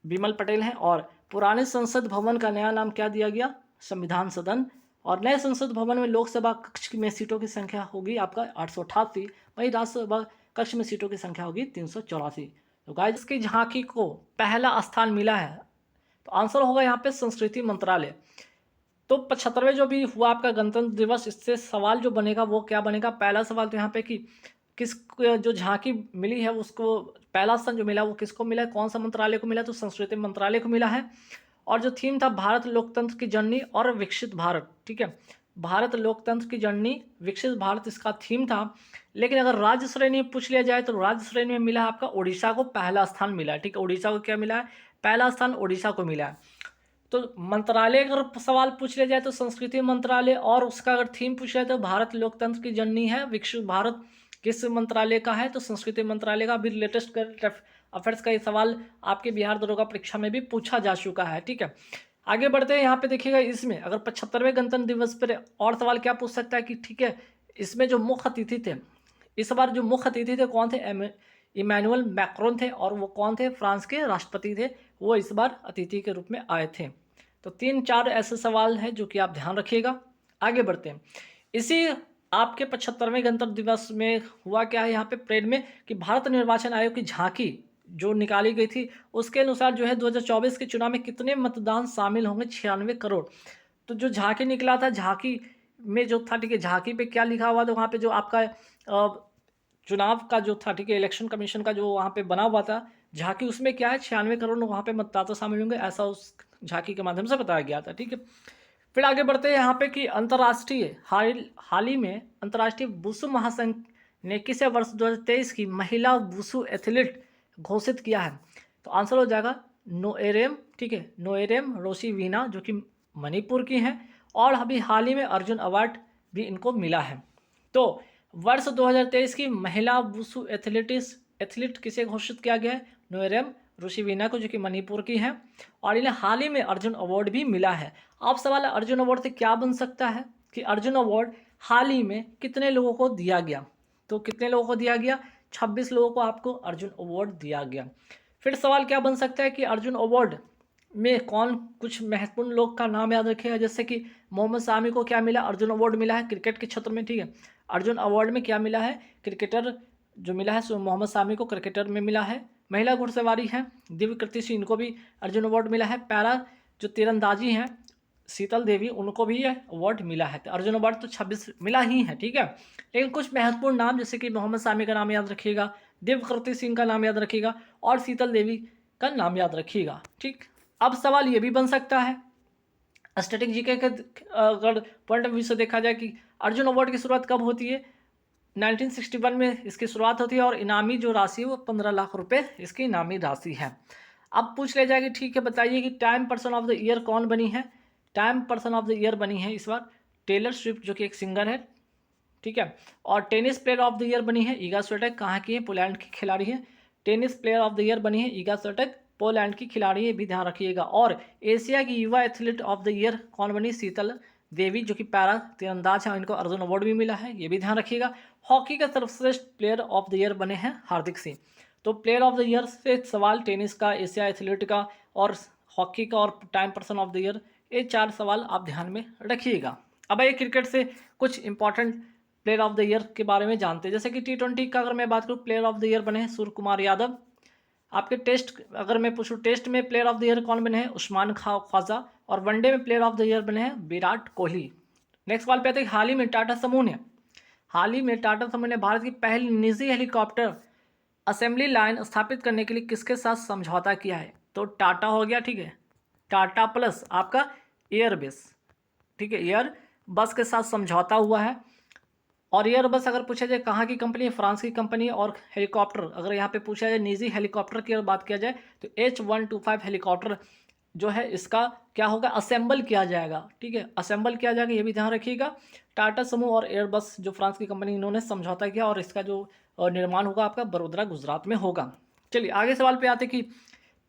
विमल पटेल हैं। और पुराने संसद भवन का नया नाम क्या दिया गया? संविधान सदन। और नए संसद भवन में लोकसभा कक्ष में सीटों की संख्या होगी आपका 888, वहीं राज्यसभा कक्ष में सीटों की संख्या होगी 384। तो गाइस, इसकी झांकी को पहला स्थान मिला है, तो आंसर होगा यहाँ पे संस्कृति मंत्रालय। तो 75वें जो भी हुआ आपका गणतंत्र दिवस, इससे सवाल जो बनेगा वो क्या बनेगा? पहला सवाल तो यहाँ पे कि किस जो झांकी मिली है उसको पहला स्थान जो मिला वो किसको मिला है? कौन सा मंत्रालय को मिला? तो संस्कृति मंत्रालय को मिला है। और जो थीम था भारत लोकतंत्र की जननी और विकसित भारत, ठीक है, भारत लोकतंत्र की जननी विकसित भारत इसका थीम था। लेकिन अगर राज्य श्रेणी में पूछ लिया जाए तो राज्य श्रेणी में मिला है आपका उड़ीसा को पहला स्थान मिला है। ठीक है, उड़ीसा को क्या मिला है? पहला स्थान उड़ीसा को मिला है। तो मंत्रालय अगर सवाल पूछ लिया जाए तो संस्कृति मंत्रालय, और उसका अगर थीम पूछ लिया जाए तो भारत लोकतंत्र की जननी है विकसित भारत किस मंत्रालय का है? तो संस्कृति मंत्रालय का। अभी लेटेस्ट करंट अफेयर्स का ये सवाल आपके बिहार दरोगा परीक्षा में भी पूछा जा चुका है। ठीक है, आगे बढ़ते हैं। यहाँ पे देखिएगा, इसमें अगर 75वें गणतंत्र दिवस पर और सवाल क्या पूछ सकता है कि ठीक है, इसमें जो मुख्य अतिथि थे, इस बार जो मुख्य अतिथि थे कौन थे? इमैनुअल मैक्रोन थे। और वो कौन थे? फ्रांस के राष्ट्रपति थे, वो इस बार अतिथि के रूप में आए थे। तो 3-4 ऐसे सवाल हैं जो कि आप ध्यान रखिएगा। आगे बढ़ते हैं। इसी आपके 75वें गणतंत्र दिवस में हुआ क्या है यहाँ पे परेड में कि भारत निर्वाचन आयोग की झांकी जो निकाली गई थी उसके अनुसार जो है 2024 के चुनाव में कितने मतदान शामिल होंगे? 96 करोड़। तो जो झांकी निकला था, झांकी में जो था, ठीक है, झांकी पे क्या लिखा हुआ था वहाँ पे? जो आपका चुनाव का जो था, ठीक है, इलेक्शन कमीशन का जो वहाँ पे बना हुआ था झांकी, उसमें क्या है? 96 करोड़ वहाँ पे मतदाता शामिल होंगे, ऐसा उस झांकी के माध्यम से बताया गया था। ठीक है, फिर आगे बढ़ते हैं यहाँ पे कि अंतर्राष्ट्रीय हाल ही में अंतर्राष्ट्रीय वुशु महासंघ ने किसे वर्ष 2023 की महिला वुशु एथलीट घोषित किया है? तो आंसर हो जाएगा नोएरेम। ठीक है, नोएरेम रोशिवीना, जो कि मणिपुर की हैं और अभी हाल ही में अर्जुन अवार्ड भी इनको मिला है। तो वर्ष 2023 की महिला वुशु एथलीट किसे घोषित किया गया है? नोएरेम रोशिवीना को, जो कि मणिपुर की हैं और इन्हें हाल ही में अर्जुन अवार्ड भी मिला है। आप सवाल है अर्जुन अवार्ड से क्या बन सकता है कि अर्जुन अवार्ड हाल ही में कितने लोगों को दिया गया? तो कितने लोगों को दिया गया? 26 लोगों को आपको अर्जुन अवार्ड दिया गया। फिर सवाल क्या बन सकता है कि अर्जुन अवार्ड में कौन कुछ महत्वपूर्ण लोग का नाम याद रखिएगा, जैसे कि मोहम्मद शामी को क्या मिला, अर्जुन अवार्ड मिला है क्रिकेट के क्षेत्र में, ठीक है। अर्जुन अवार्ड में क्या मिला है, क्रिकेटर जो मिला है सो मोहम्मद शामी को क्रिकेटर में मिला है। महिला घुड़सवारी है दिव्य कृति सिंह, इनको भी अर्जुन अवार्ड मिला है। पैरा जो तीरंदाजी हैं शीतल देवी, उनको भी यह अवार्ड मिला है। तो अर्जुन अवार्ड तो 26 मिला ही है, ठीक है। लेकिन कुछ महत्वपूर्ण नाम जैसे कि मोहम्मद शामी का नाम याद रखिएगा, दिव्य कृति सिंह का नाम याद रखिएगा और शीतल देवी का नाम याद रखिएगा, ठीक। अब सवाल ये भी बन सकता है स्टैटिक जीके के अगर पॉइंट ऑफ व्यू से देखा जाए कि अर्जुन अवार्ड की शुरुआत कब होती है, 1961 में इसकी शुरुआत होती है और इनामी जो राशि है वो 15 लाख रुपए इसकी इनामी राशि है। अब पूछ ले जाएगी, ठीक है बताइए कि time person of the year कौन बनी है। Time person of the year बनी है इस बार टेलर स्विफ्ट, जो कि एक सिंगर है, ठीक है। और tennis player of the year बनी है ईगा स्विएटेक, कहाँ की है, पोलैंड की खिलाड़ी है। Tennis player of the year बनी है ईगा स्विएटेक, पोलैंड की खिलाड़ी है, भी ध्यान रखिएगा। और एशिया की युवा एथलीट ऑफ द ईयर कौन बनी, शीतल देवी, जो कि पैरा तीरंदाज है, इनको अर्जुन अवार्ड भी मिला है, ये भी ध्यान रखिएगा। हॉकी का सर्वश्रेष्ठ प्लेयर ऑफ द ईयर बने हैं हार्दिक सिंह। तो प्लेयर ऑफ द ईयर से सवाल टेनिस का, एशिया एथलीट का और हॉकी का और time person of the year, ये 4 सवाल आप ध्यान में रखिएगा। अब ये क्रिकेट से कुछ important player of the year के बारे में जानते हैं, जैसे कि T20 का अगर मैं बात करूँ प्लेयर ऑफ द ईयर बने हैं सूर्य कुमार यादव। आपके टेस्ट अगर मैं पूछूँ टेस्ट में प्लेयर ऑफ द ईयर कौन बने हैं, उस्मान ख्वाजा। और वनडे में प्लेयर ऑफ द ईयर बने हैं विराट कोहली। नेक्स्ट सवाल पे आते हैं, हाल ही में टाटा समूह ने भारत की पहली निजी हेलीकॉप्टर असेंबली लाइन स्थापित करने के लिए किसके साथ समझौता किया है। तो टाटा हो गया, ठीक है, टाटा प्लस आपका एयरबस, ठीक है, एयर बस के साथ समझौता हुआ है। और एयरबस अगर पूछा जाए कहाँ की कंपनी है, फ्रांस की कंपनी है। और हेलीकॉप्टर अगर यहाँ पे पूछा जाए निजी हेलीकॉप्टर की अगर बात किया जाए तो H125 हेलीकॉप्टर जो है इसका क्या होगा, असेंबल किया जाएगा, ठीक है, असेंबल किया जाएगा, ये भी ध्यान रखिएगा। टाटा समूह और एयरबस जो फ्रांस की कंपनी, इन्होंने समझौता किया और इसका जो निर्माण होगा आपका बड़ोदरा गुजरात में होगा। चलिए आगे सवाल पे आते कि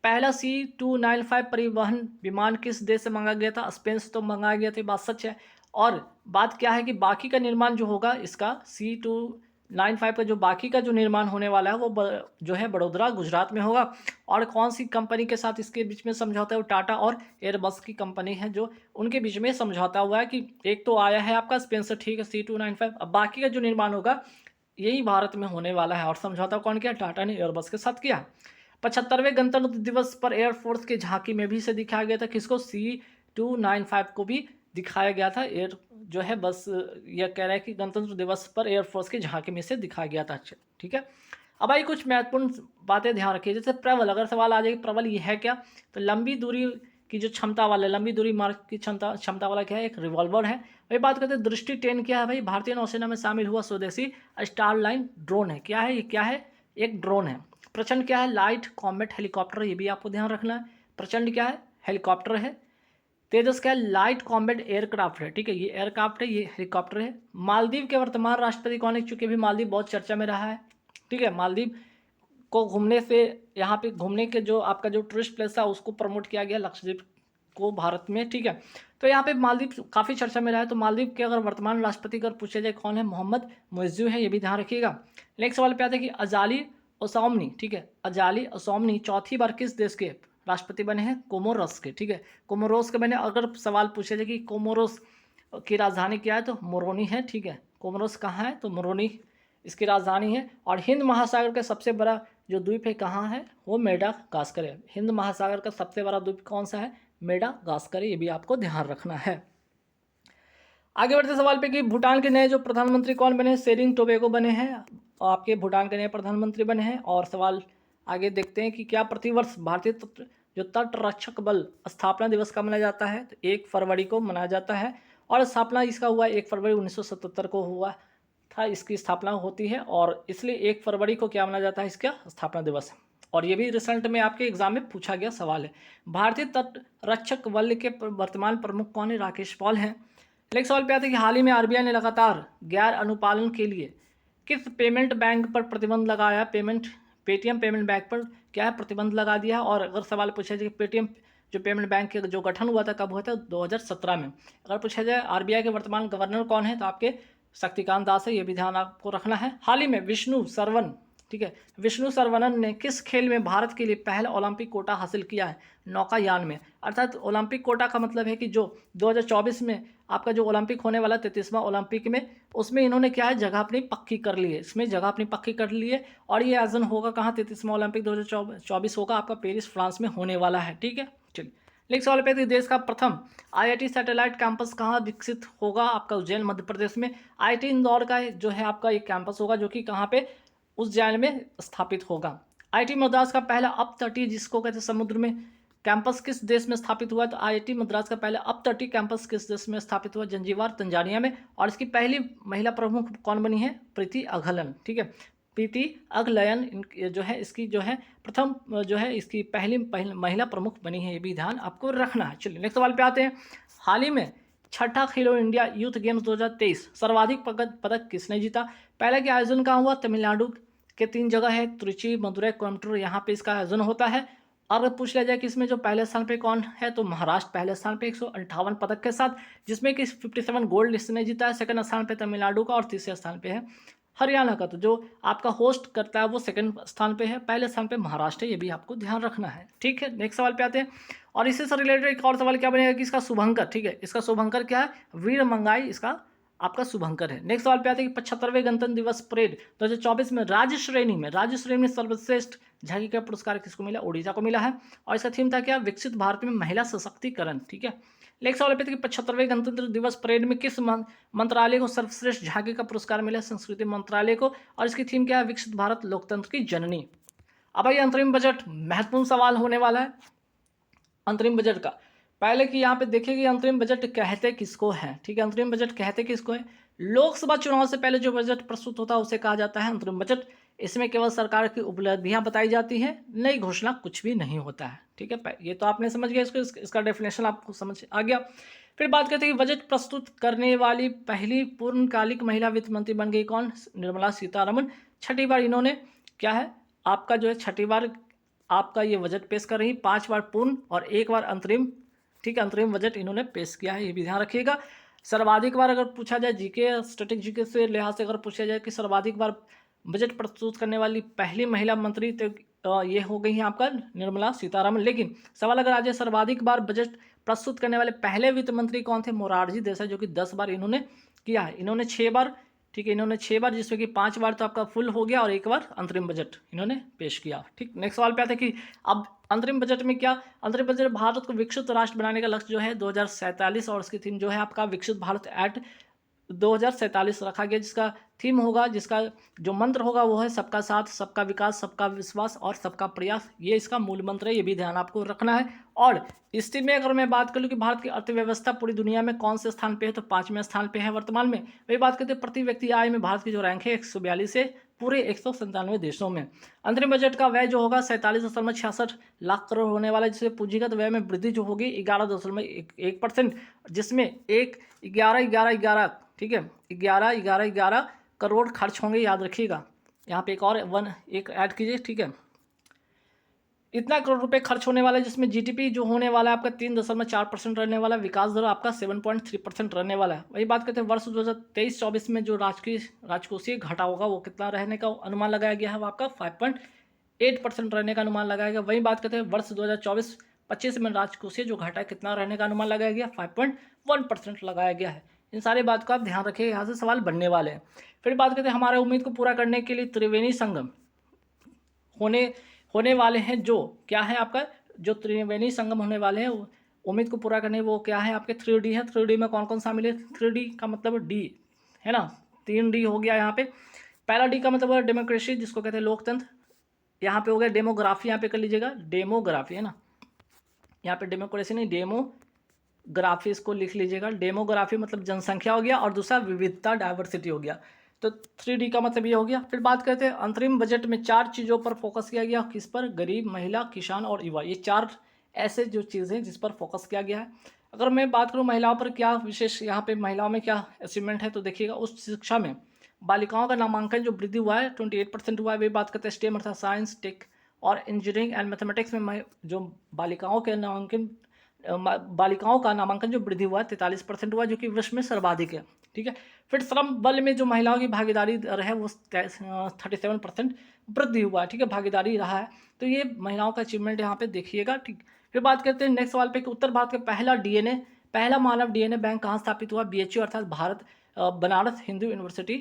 पहला C295 परिवहन विमान किस देश से मंगाया गया था। स्पेन से तो मंगाया गया था, बात सच है। और बात क्या है कि बाकी का निर्माण जो होगा इसका C295 का जो बाकी का जो निर्माण होने वाला है वो जो है बड़ोदरा गुजरात में होगा। और कौन सी कंपनी के साथ इसके बीच में समझौता है, वो टाटा और एयरबस की कंपनी है जो उनके बीच में समझौता हुआ है कि एक तो आया है आपका स्पेन से, ठीक है, C295, अब बाकी का जो निर्माण होगा यही भारत में होने वाला है। और समझौता कौन किया, टाटा ने एयरबस के साथ किया। 75वें गणतंत्र दिवस पर एयरफोर्स की झांकी में भी से दिखाया गया था किसको, C295 को भी दिखाया गया था। एयर जो है बस यह कह रहा है कि गणतंत्र दिवस पर एयरफोर्स की झांकी में से दिखाया गया था, ठीक है। अब आई कुछ महत्वपूर्ण बातें ध्यान रखिए, जैसे प्रबल, अगर सवाल आ जाएगी प्रबल ये है क्या, तो लंबी दूरी की जो क्षमता वाला, लंबी दूरी मार्ग की क्षमता वाला क्या है, एक रिवॉल्वर है। वही बात करते हैं दृष्टि 10 क्या है भाई, भारतीय नौसेना में शामिल हुआ स्वदेशी स्टारलाइन ड्रोन है। क्या है ये, क्या है, एक ड्रोन है। प्रचंड क्या है, लाइट कॉम्बैट हेलीकॉप्टर, ये भी आपको ध्यान रखना है। प्रचंड क्या है, हेलीकॉप्टर है। तेजस क्या है, लाइट कॉम्बैट एयरक्राफ्ट है, ठीक है, ये एयरक्राफ्ट है, ये हेलीकॉप्टर है। मालदीव के वर्तमान राष्ट्रपति कौन है, चूंकि भी मालदीव बहुत चर्चा में रहा है, ठीक है, मालदीव को घूमने से, यहाँ पे घूमने के जो आपका जो टूरिस्ट प्लेस था उसको प्रमोट किया गया लक्षद्वीप को भारत में, ठीक है। तो यहाँ पे मालदीव काफ़ी चर्चा में रहा है। तो मालदीव के अगर वर्तमान राष्ट्रपति अगर पूछा जाए कौन है, मोहम्मद मुइज़्ज़ू है, ये भी ध्यान रखिएगा। नेक्स्ट सवाल पे आते हैं कि अजाली असौमनी, ठीक है, अजाली असौमनी चौथी बार किस देश के राष्ट्रपति बने हैं, कोमोरोस के, ठीक है, कोमोरोस के बने। अगर सवाल पूछे जाए कि कोमोरोस की राजधानी क्या है, तो मोरोनी है, ठीक है, कोमोरोस कहाँ है, तो मोरोनी इसकी राजधानी है। और हिंद महासागर का सबसे बड़ा जो द्वीप है कहाँ है, वो मेडागास्कर है। हिंद महासागर का सबसे बड़ा द्वीप कौन सा है, मेडागास्कर, ये भी आपको ध्यान रखना है। आगे बढ़ते सवाल पे कि भूटान के नए जो प्रधानमंत्री कौन बने, सेरिंग टोबैगो बने हैं, आपके भूटान के नए प्रधानमंत्री बने हैं। और सवाल आगे देखते हैं कि क्या प्रतिवर्ष भारतीय जो तट रक्षक बल स्थापना दिवस का मनाया जाता है, तो 1 फरवरी को मनाया जाता है। और स्थापना इसका हुआ 1 फरवरी 1977 को हुआ था, इसकी स्थापना होती है। और इसलिए 1 फरवरी को क्या मनाया जाता है, इसका स्थापना दिवस। और ये भी रिसेंट में आपके एग्जाम में पूछा गया सवाल है। भारतीय तट रक्षक बल के वर्तमान प्रमुख कौन है, राकेश पॉल हैं। नेक्स्ट सवाल पे आते हैं कि हाल ही में आरबीआई ने लगातार गैर अनुपालन के लिए किस पेमेंट बैंक पर प्रतिबंध लगाया, पेटीएम पेमेंट बैंक पर क्या है, प्रतिबंध लगा दिया। और अगर सवाल पूछा जाए कि पेटीएम जो पेमेंट बैंक के जो गठन हुआ था कब हुआ था, 2017 में। अगर पूछा जाए आरबीआई के वर्तमान गवर्नर कौन है, तो आपके शक्तिकांत दास है, ये भी ध्यान आपको रखना है। हाल ही में विष्णु सरवन ठीक है। विष्णु सरवनन ने किस खेल में भारत के लिए पहला ओलंपिक कोटा हासिल किया है? नौकायान में। अर्थात ओलंपिक कोटा का मतलब है कि जो 2024 में आपका जो ओलंपिक होने वाला 33वां ओलंपिक में, उसमें इन्होंने क्या है, जगह अपनी पक्की कर ली है। इसमें जगह अपनी पक्की कर ली है और ये आयोजन होगा कहाँ? 33वां ओलंपिक 2024 होगा आपका पेरिस, फ्रांस में होने वाला है। ठीक है, चलिए नेक्स्ट सवाल पे, देश का प्रथम आईआईटी सैटेलाइट कैंपस कहाँ विकसित होगा? आपका उज्जैन, मध्य प्रदेश में। आईआईटी इंदौर का जो है आपका एक कैंपस होगा जो कि कहाँ पे? उज्जैन में स्थापित होगा। आईआईटी मद्रास का पहला अपतटीय, जिसको कहते हैं समुद्र में, कैंपस किस देश में स्थापित हुआ? तो आईआईटी मद्रास का पहला अपतटीय कैंपस किस देश में स्थापित हुआ? जंजीबार, तंजानिया में। और इसकी पहली महिला प्रमुख कौन बनी है? प्रीति अगलन। ठीक है, प्रीति अगलयन जो है इसकी जो है प्रथम जो है इसकी पहली महिला प्रमुख बनी है। ये भी ध्यान आपको रखना है। चलिए नेक्स्ट सवाल पे आते हैं। हाल ही में छठा खेलो इंडिया यूथ गेम्स 2023 सर्वाधिक पदक किसने जीता? पहले के आयोजन कहाँ हुआ? तमिलनाडु के 3 जगह है, त्रिची, मदुरै, कोयम्बटूर, यहाँ पे इसका आयोजन होता है। और अगर पूछ लिया जाए कि इसमें जो पहले स्थान पे कौन है, तो महाराष्ट्र पहले स्थान पे 158 पदक के साथ, जिसमें कि 57 गोल्ड इसने जीता है। सेकंड स्थान पे तमिलनाडु का और तीसरे स्थान पे है हरियाणा का। तो जो आपका होस्ट करता है वो सेकंड स्थान पे है, पहले स्थान पे महाराष्ट्र है। ये भी आपको ध्यान रखना है। ठीक है, नेक्स्ट सवाल पे आते हैं। और इससे रिलेटेड एक और सवाल क्या बनेगा कि इसका शुभंकर, ठीक है, इसका शुभंकर क्या है? वीर मंगाई इसका आपका शुभंकर है। नेक्स्ट सवाल पे आते हैं कि 75वें गणतंत्र दिवस परेड 2024 में राज्य श्रेणी में सर्वश्रेष्ठ झांकी का पुरस्कार किसको मिला? ओडिशा को मिला है। और इसका थीम था क्या? विकसित भारत में महिला सशक्तिकरण। ठीक है, नेक्स्ट सवाल पे कि 75वें गणतंत्र दिवस परेड में किस मंत्रालय को सर्वश्रेष्ठ झांकी का पुरस्कार मिला? संस्कृति मंत्रालय को। और इसकी थीम क्या है? विकसित भारत लोकतंत्र की जननी। अब ये अंतरिम बजट महत्वपूर्ण सवाल होने वाला है अंतरिम बजट का। पहले कि यहाँ पे देखिए कि अंतरिम बजट कहते किसको है। ठीक है, अंतरिम बजट कहते किसको है? लोकसभा चुनाव से पहले जो बजट प्रस्तुत होता है उसे कहा जाता है अंतरिम बजट। इसमें केवल सरकार की उपलब्धियां बताई जाती हैं, नई घोषणा कुछ भी नहीं होता है। ठीक है, ये तो आपने समझ गया, इसका डेफिनेशन आपको समझ आ गया। फिर बात करते हैं कि बजट प्रस्तुत करने वाली पहली पूर्णकालिक महिला वित्त मंत्री बन गई कौन? निर्मला सीतारमन। छठी बार इन्होंने क्या है आपका जो है छठी बार आपका ये बजट पेश कर रही, 5 बार पूर्ण और 1 बार अंतरिम। ठीक है, अंतरिम बजट इन्होंने पेश किया है, ये भी ध्यान रखिएगा। सर्वाधिक बार अगर पूछा जाए जीके स्टैटिक जीके से लिहाज से अगर पूछा जाए कि सर्वाधिक बार बजट प्रस्तुत करने वाली पहली महिला मंत्री, तो ये हो गई है आपका निर्मला सीतारमन। लेकिन सवाल अगर आ जाए सर्वाधिक बार बजट प्रस्तुत करने वाले पहले वित्त मंत्री कौन थे? मोरारजी देसाई, जो कि 10 बार इन्होंने किया है। इन्होंने 6 बार, ठीक है, इन्होंने 6 बार, जिसमें कि 5 बार तो आपका फुल हो गया और 1 बार अंतरिम बजट इन्होंने पेश किया। ठीक, नेक्स्ट सवाल पे आते हैं कि अब अंतरिम बजट में क्या? अंतरिम बजट भारत को विकसित राष्ट्र बनाने का लक्ष्य जो है 2047 और उसकी थीम जो है आपका विकसित भारत एट 2047 रखा गया, जिसका थीम होगा, जिसका जो मंत्र होगा वो है सबका साथ, सबका विकास, सबका विश्वास और सबका प्रयास। ये इसका मूल मंत्र है, ये भी ध्यान आपको रखना है। और इसी में अगर मैं बात करूँ कि भारत की अर्थव्यवस्था पूरी दुनिया में कौन से स्थान पे है, तो 5वें स्थान पे है वर्तमान में। वही बात करते हैं प्रति व्यक्ति आय में भारत की जो रैंक है 142 से पूरे 197 देशों में। अंतरिम बजट का व्यय जो होगा 47.66 लाख करोड़ होने वाला है, जिससे पूंजीगत व्यय में वृद्धि जो होगी 11.1%, जिसमें 11 ठीक है 11 करोड़ खर्च होंगे, याद रखिएगा। यहाँ पे एक ऐड कीजिए। ठीक है, इतना करोड़ रुपए खर्च होने वाला है, जिसमें जीडीपी जो होने वाला है आपका 3.4% रहने वाला, विकास दर आपका 7.3% रहने वाला है। वही बात करते हैं वर्ष 2023-24 में जो राजकोषीय घाटा होगा वो कितना रहने का अनुमान लगाया गया है? वो आपका 5.8% रहने का अनुमान लगाया गया। वही बात करते हैं वर्ष 2024-25 में राजकोषीय जो घाटा कितना रहने का अनुमान लगाया गया? 5.1% लगाया गया है। इन सारी बात को आप ध्यान रखिए, यहाँ से सवाल बनने वाले हैं। फिर बात करते हैं हमारे उम्मीद को पूरा करने के लिए त्रिवेणी संगम होने वाले हैं, जो क्या है आपका जो त्रिवेणी संगम होने वाले हैं उम्मीद को पूरा करने, वो क्या है आपके 3D है। 3D में कौन कौन शामिल है? 3D का मतलब डी है ना, 3D हो गया यहाँ पे। पहला डी का मतलब है डेमोक्रेसी, जिसको कहते हैं लोकतंत्र। यहाँ पे हो गया डेमोग्राफी, यहाँ पे कर लीजिएगा डेमोग्राफी, है ना, यहाँ पे डेमोक्रेसी नहीं डेमोग्राफी, इसको लिख लीजिएगा। डेमोग्राफी मतलब जनसंख्या हो गया, और दूसरा विविधता डाइवर्सिटी हो गया। तो 3D का मतलब ये हो गया। फिर बात करते हैं अंतरिम बजट में 4 चीज़ों पर फोकस किया गया। किस पर? गरीब, महिला, किसान और युवा। ये 4 ऐसे जो चीज़ें हैं जिस पर फोकस किया गया है। अगर मैं बात करूँ महिलाओं पर क्या विशेष यहाँ पे महिलाओं में क्या अचीवमेंट है, तो देखिएगा उच्च शिक्षा में बालिकाओं का नामांकन जो वृद्धि हुआ है 28% हुआ है। वे बात करते हैं स्टेम अर्थात साइंस, टेक और इंजीनियरिंग एंड मैथमेटिक्स में जो बालिकाओं का नामांकन जो वृद्धि हुआ है 43% हुआ, जो कि विश्व में सर्वाधिक है। ठीक है। फिर श्रम बल में जो महिलाओं की भागीदारी है वो 37% वृद्धि हुआ है, ठीक है, भागीदारी रहा है। तो ये महिलाओं का अचीवमेंट यहाँ पे देखिएगा, ठीक। फिर बात करते हैं नेक्स्ट सवाल पे कि उत्तर भारत का पहला मानव डीएनए बैंक कहाँ स्थापित हुआ? बीएचयू अर्थात बनारस हिंदू यूनिवर्सिटी,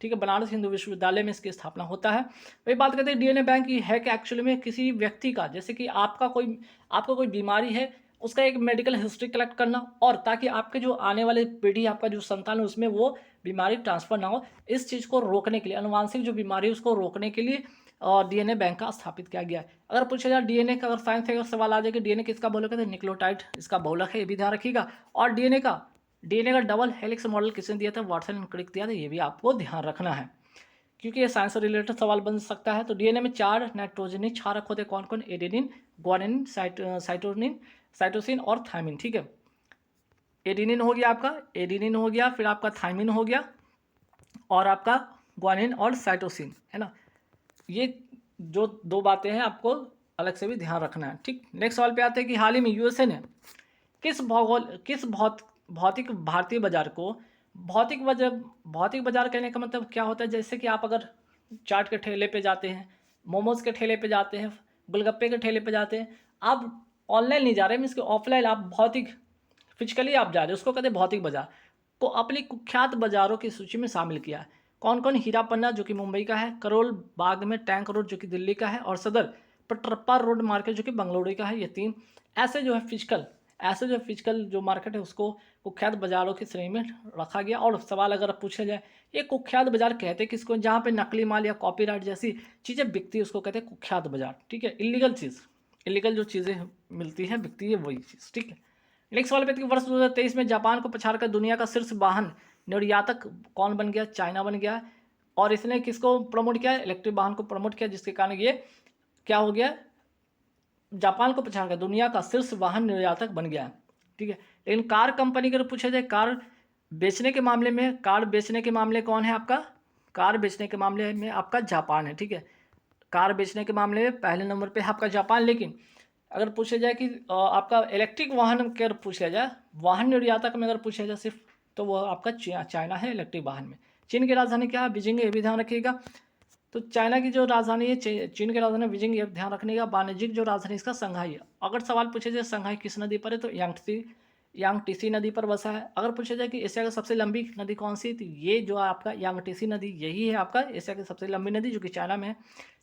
ठीक है, बनारस हिंदू विश्वविद्यालय में इसकी स्थापना होता है। वही बात करते हैं डीएनए बैंक की है कि एक्चुअली में किसी व्यक्ति का, जैसे कि आपका कोई बीमारी है, उसका एक मेडिकल हिस्ट्री कलेक्ट करना, और ताकि आपके जो आने वाले पीढ़ी, आपका जो संतान है, उसमें वो बीमारी ट्रांसफर ना हो, इस चीज़ को रोकने के लिए, अनुवांशिक जो बीमारी है उसको रोकने के लिए डीएनए बैंक का स्थापित किया गया है। अगर पूछा जाए डीएनए का, अगर साइंस से अगर सवाल आ जाए कि डीएनए किसका बहुलक है, तो न्यूक्लियोटाइड इसका बहुलक है, ये भी ध्यान रखिएगा। और डीएनए का डबल हेलिक्स मॉडल किसने दिया था? वाटसन एंड क्रिक दिया था, ये भी आपको ध्यान रखना है, क्योंकि ये साइंस से रिलेटेड सवाल बन सकता है। तो डीएनए में 4 नाइट्रोजनी क्षारक होते हैं, कौन कौन? एडेनिन, ग्वानिन, साइटोसिन और थायमिन, ठीक है। एडेनिन हो गया आपका, एडेनिन हो गया, फिर आपका थायमिन हो गया, और आपका ग्वानिन और साइटोसिन, है ना। ये जो 2 बातें हैं आपको अलग से भी ध्यान रखना है, ठीक। नेक्स्ट सवाल पे आते हैं कि हाल ही में यूएसए ने किस भौतिक भारतीय बाजार को भौतिक बाजार कहने का मतलब क्या होता है? जैसे कि आप अगर चाट के ठेले पे जाते हैं, मोमोज के ठेले पे जाते हैं, गोलगप्पे के ठेले पे जाते हैं, आप ऑनलाइन नहीं जा रहे, मीन्स कि ऑफलाइन आप फिजिकली आप जा रहे हैं, उसको कहते हैं भौतिक बाजार को अपनी कुख्यात बाजारों की सूची में शामिल किया है। कौन कौन? हीरा पन्ना जो कि मुंबई का है, करोल बाग में टैंक रोड जो कि दिल्ली का है, और सदर पटरप्पा रोड मार्केट जो कि बंगलुरु का है। ये 3 ऐसे जो फिजिकल जो मार्केट है उसको कुख्यात बाजारों की श्रेणी में रखा गया। और सवाल अगर पूछा जाए ये कुख्यात बाजार कहते हैं किसको? जहाँ पे नकली माल या कॉपीराइट जैसी चीज़ें बिकती है उसको कहते हैं कुख्यात बाजार, ठीक है। इलीगल जो चीज़ें मिलती हैं, बिकती है, वही चीज़, ठीक है। नेक्स्ट सवाल पे कि वर्ष 2023 में जापान को पछाड़कर दुनिया का शीर्ष वाहन निर्यातक कौन बन गया? चाइना बन गया। और इसने किसको प्रमोट किया? इलेक्ट्रिक वाहन को प्रमोट किया, जिसके कारण ये क्या हो गया? जापान को पछाड़कर दुनिया का शीर्ष वाहन निर्यातक बन गया, ठीक है। लेकिन कार कंपनी के पूछा जाए कार बेचने के मामले कौन है आपका? कार बेचने के मामले में आपका जापान है, ठीक है। कार बेचने के मामले में पहले नंबर पे है आपका जापान। लेकिन अगर पूछा जाए कि आपका इलेक्ट्रिक वाहन के पूछा जाए, वाहन निर्यातक में अगर पूछा जाए सिर्फ, तो वह आपका चाइना है इलेक्ट्रिक वाहन में। चीन की राजधानी क्या है? बीजिंग है, ये भी ध्यान रखिएगा। तो चाइना की जो राजधानी है, चीन की राजधानी बीजिंग, ये ध्यान रखने का। वाणिज्यिक जो राजधानी इसका संघाई है। अगर सवाल पूछे जाए संघाई किस नदी पर है, तो यांगटीसी नदी पर बसा है। अगर पूछा जाए कि एशिया की सबसे लंबी नदी कौन सी है, तो ये जो आपका यांगटीसी नदी, यही है आपका एशिया की सबसे लंबी नदी, जो कि चाइना में है।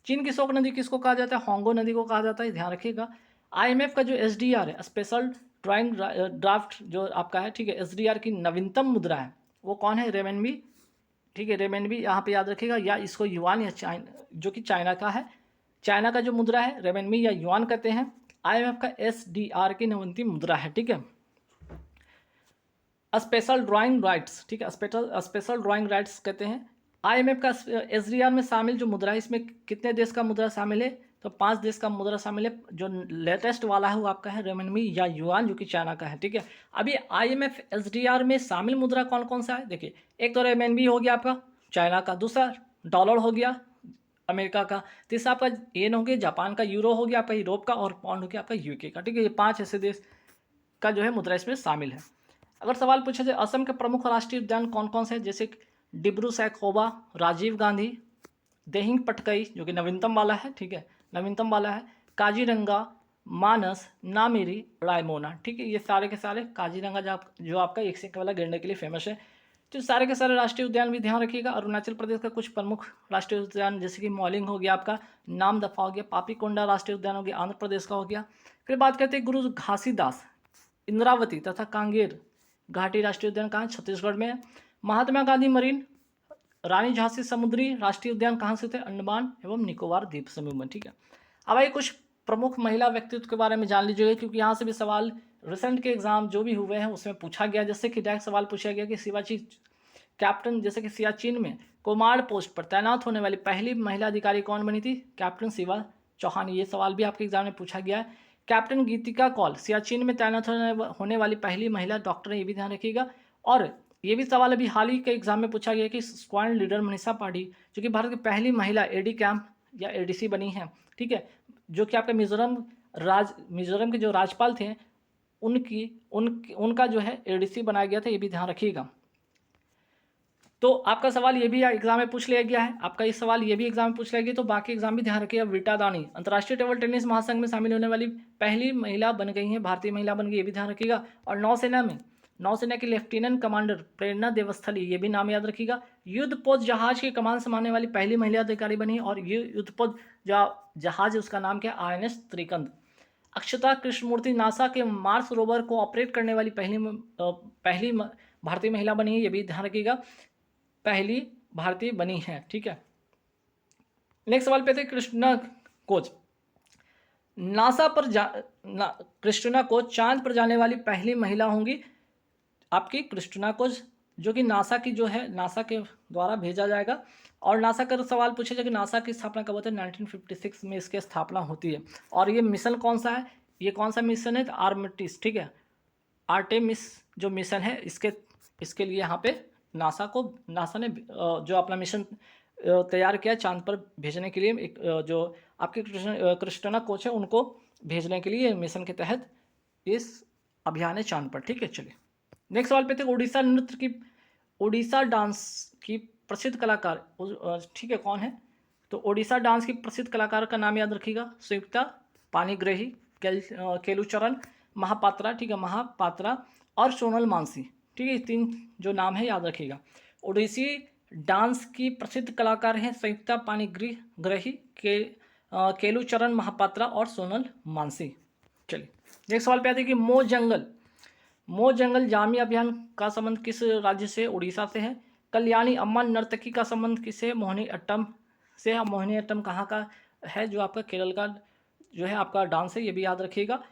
चीन की शोक नदी किसको कहा जाता है? होंगो नदी को कहा जाता है, ध्यान रखिएगा। IMF का जो SDR है, स्पेशल ड्राइंग ड्राफ्ट जो आपका है, ठीक है, SDR की नवीनतम मुद्रा है, वो कौन है? रेमनबी, ठीक है, रेमनबी यहाँ पे याद रखिएगा, या इसको युआन या चाइना, जो कि चाइना का है। चाइना का जो मुद्रा है रेमनबी या युआन कहते हैं। IMF का SDR की नवीनतम मुद्रा है, ठीक है। स्पेशल ड्राइंग राइट्स, ठीक है, स्पेशल ड्राइंग राइट्स कहते हैं। IMF का SDR में शामिल जो मुद्रा है, इसमें कितने देश का मुद्रा शामिल है? तो 5 देश का मुद्रा शामिल है। जो लेटेस्ट वाला है वो आपका है रेमनबी या युआन, जो कि चाइना का है, ठीक है। अभी IMF SDR में शामिल मुद्रा कौन कौन सा है? देखिए, एक तो रेमनबी हो गया आपका चाइना का, दूसरा डॉलर हो गया अमेरिका का, तीसरा आपका येन हो गया जापान का, यूरो हो गया आपका यूरोप का, और पाउंड हो गया आपका UK का, ठीक है। ये 5 ऐसे देश का जो है मुद्रा इसमें शामिल है। अगर सवाल पूछा जाए असम के प्रमुख राष्ट्रीय उद्यान कौन कौन से हैं, जैसे डिब्रू सैखोवा, राजीव गांधी, देहिंग पटकई जो कि नवीनतम वाला है, ठीक है, नवीनतम वाला है, काजीरंगा, मानस, नामेरी, रायमोना, ठीक है। ये सारे के सारे, काजीरंगा जो आपका एक सिंह वाला गैंडे के लिए फेमस है। तो सारे के सारे राष्ट्रीय उद्यान भी ध्यान रखिएगा। अरुणाचल प्रदेश का कुछ प्रमुख राष्ट्रीय उद्यान, जैसे कि मॉलिंग हो गया आपका, नामदफा हो गया, पापीकोंडा राष्ट्रीय उद्यान हो गया, आंध्र प्रदेश का हो गया। फिर बात करते हैं गुरु घासीदास, इंद्रावती तथा कांगेर घाटी राष्ट्रीय उद्यान कहाँ? छत्तीसगढ़ में है। महात्मा गांधी मरीन रानी झांसी समुद्री राष्ट्रीय उद्यान कहाँ से थे? अंडमान एवं निकोबार द्वीप समूह में, ठीक है। अब आइए कुछ प्रमुख महिला व्यक्तित्व के बारे में जान लीजिएगा, क्योंकि यहाँ से भी सवाल रिसेंट के एग्जाम जो भी हुए हैं उसमें पूछा गया। जैसे कि डायरेक्ट सवाल पूछा गया कि शिवाजी कैप्टन, जैसे कि सियाचिन में कुमार पोस्ट पर तैनात होने वाली पहली महिला अधिकारी कौन बनी थी? कैप्टन शिवा चौहान। ये सवाल भी आपके एग्जाम में पूछा गया है। कैप्टन गीतिका कौल सियाचिन में तैनात होने वाली पहली महिला डॉक्टर है, ये भी ध्यान रखिएगा। और ये भी सवाल अभी हाल ही के एग्जाम में पूछा गया कि स्क्वाड लीडर मनीषा पांडे जो कि भारत की पहली महिला AD कैंप या ADC बनी है, ठीक है, जो कि आपके मिजोरम के जो राज्यपाल थे उनका जो है ADC बनाया गया था, ये भी ध्यान रखिएगा। तो आपका सवाल ये भी एग्जाम में पूछ लिया गया है, आपका ये सवाल ये भी एग्जाम में पूछ लिया गया, तो बाकी एग्जाम भी ध्यान रखिएगा। वीटा दानी अंतर्राष्ट्रीय टेबल टेनिस महासंघ में शामिल होने वाली पहली महिला बन गई हैं, भारतीय महिला बन गई, ये भी ध्यान रखिएगा। और नौसेना की लेफ्टिनेंट कमांडर प्रेरणा देवस्थली, ये भी नाम याद रखिएगा। युद्धपोत जहाज की कमान संभालने वाली पहली महिला अधिकारी बनी है, और ये युद्धपोत जहाज उसका नाम क्या, INS त्रिकंद। अक्षता कृष्णमूर्ति नासा के मार्स रोवर को ऑपरेट करने वाली पहली भारतीय महिला बनी है, ये भी ध्यान रखिएगा, पहली भारतीय बनी है, ठीक है। नेक्स्ट सवाल पे थे कृष्णा कोच। नासा पर कृष्णा कोच चांद पर जाने वाली पहली महिला होंगी आपकी कृष्णा कोच, जो कि नासा की जो है, नासा के द्वारा भेजा जाएगा। और नासा का सवाल पूछा जाए कि नासा की स्थापना कब होती है, 1956 में इसकी स्थापना होती है। और ये मिशन कौन सा है, ये कौन सा मिशन है, आर्टेमिस, ठीक है, आर्टेमिस जो मिशन है, इसके लिए यहाँ पे नासा ने जो अपना मिशन तैयार किया चांद पर भेजने के लिए, एक जो आपके कृष्णा कोच है उनको भेजने के लिए मिशन के तहत इस अभियान है चांद पर, ठीक है। चलिए नेक्स्ट सवाल पे थे ओडिशा डांस की प्रसिद्ध कलाकार, ठीक है, कौन है, तो ओडिशा डांस की प्रसिद्ध कलाकार का नाम याद रखिएगा, संयुक्ता पाणिग्राही, केलुचरण महापात्रा, ठीक है, महापात्रा और सोनल मानसी, ठीक है, 3 जो नाम है याद रखिएगा। ओडिसी डांस की प्रसिद्ध कलाकार हैं संयुक्ता पाणिग्राही, केलुचरण महापात्रा और सोनल मानसी। चलिए नेक्स्ट सवाल पे आते हैं कि मो जंगल जामी अभियान का संबंध किस राज्य से, उड़ीसा से है। कल्याणी अम्मा नर्तकी का संबंध किससे, मोहिनीअट्टम से। मोहिनीअट्टम कहाँ का है, जो आपका केरल का जो है आपका डांस है, ये भी याद रखिएगा।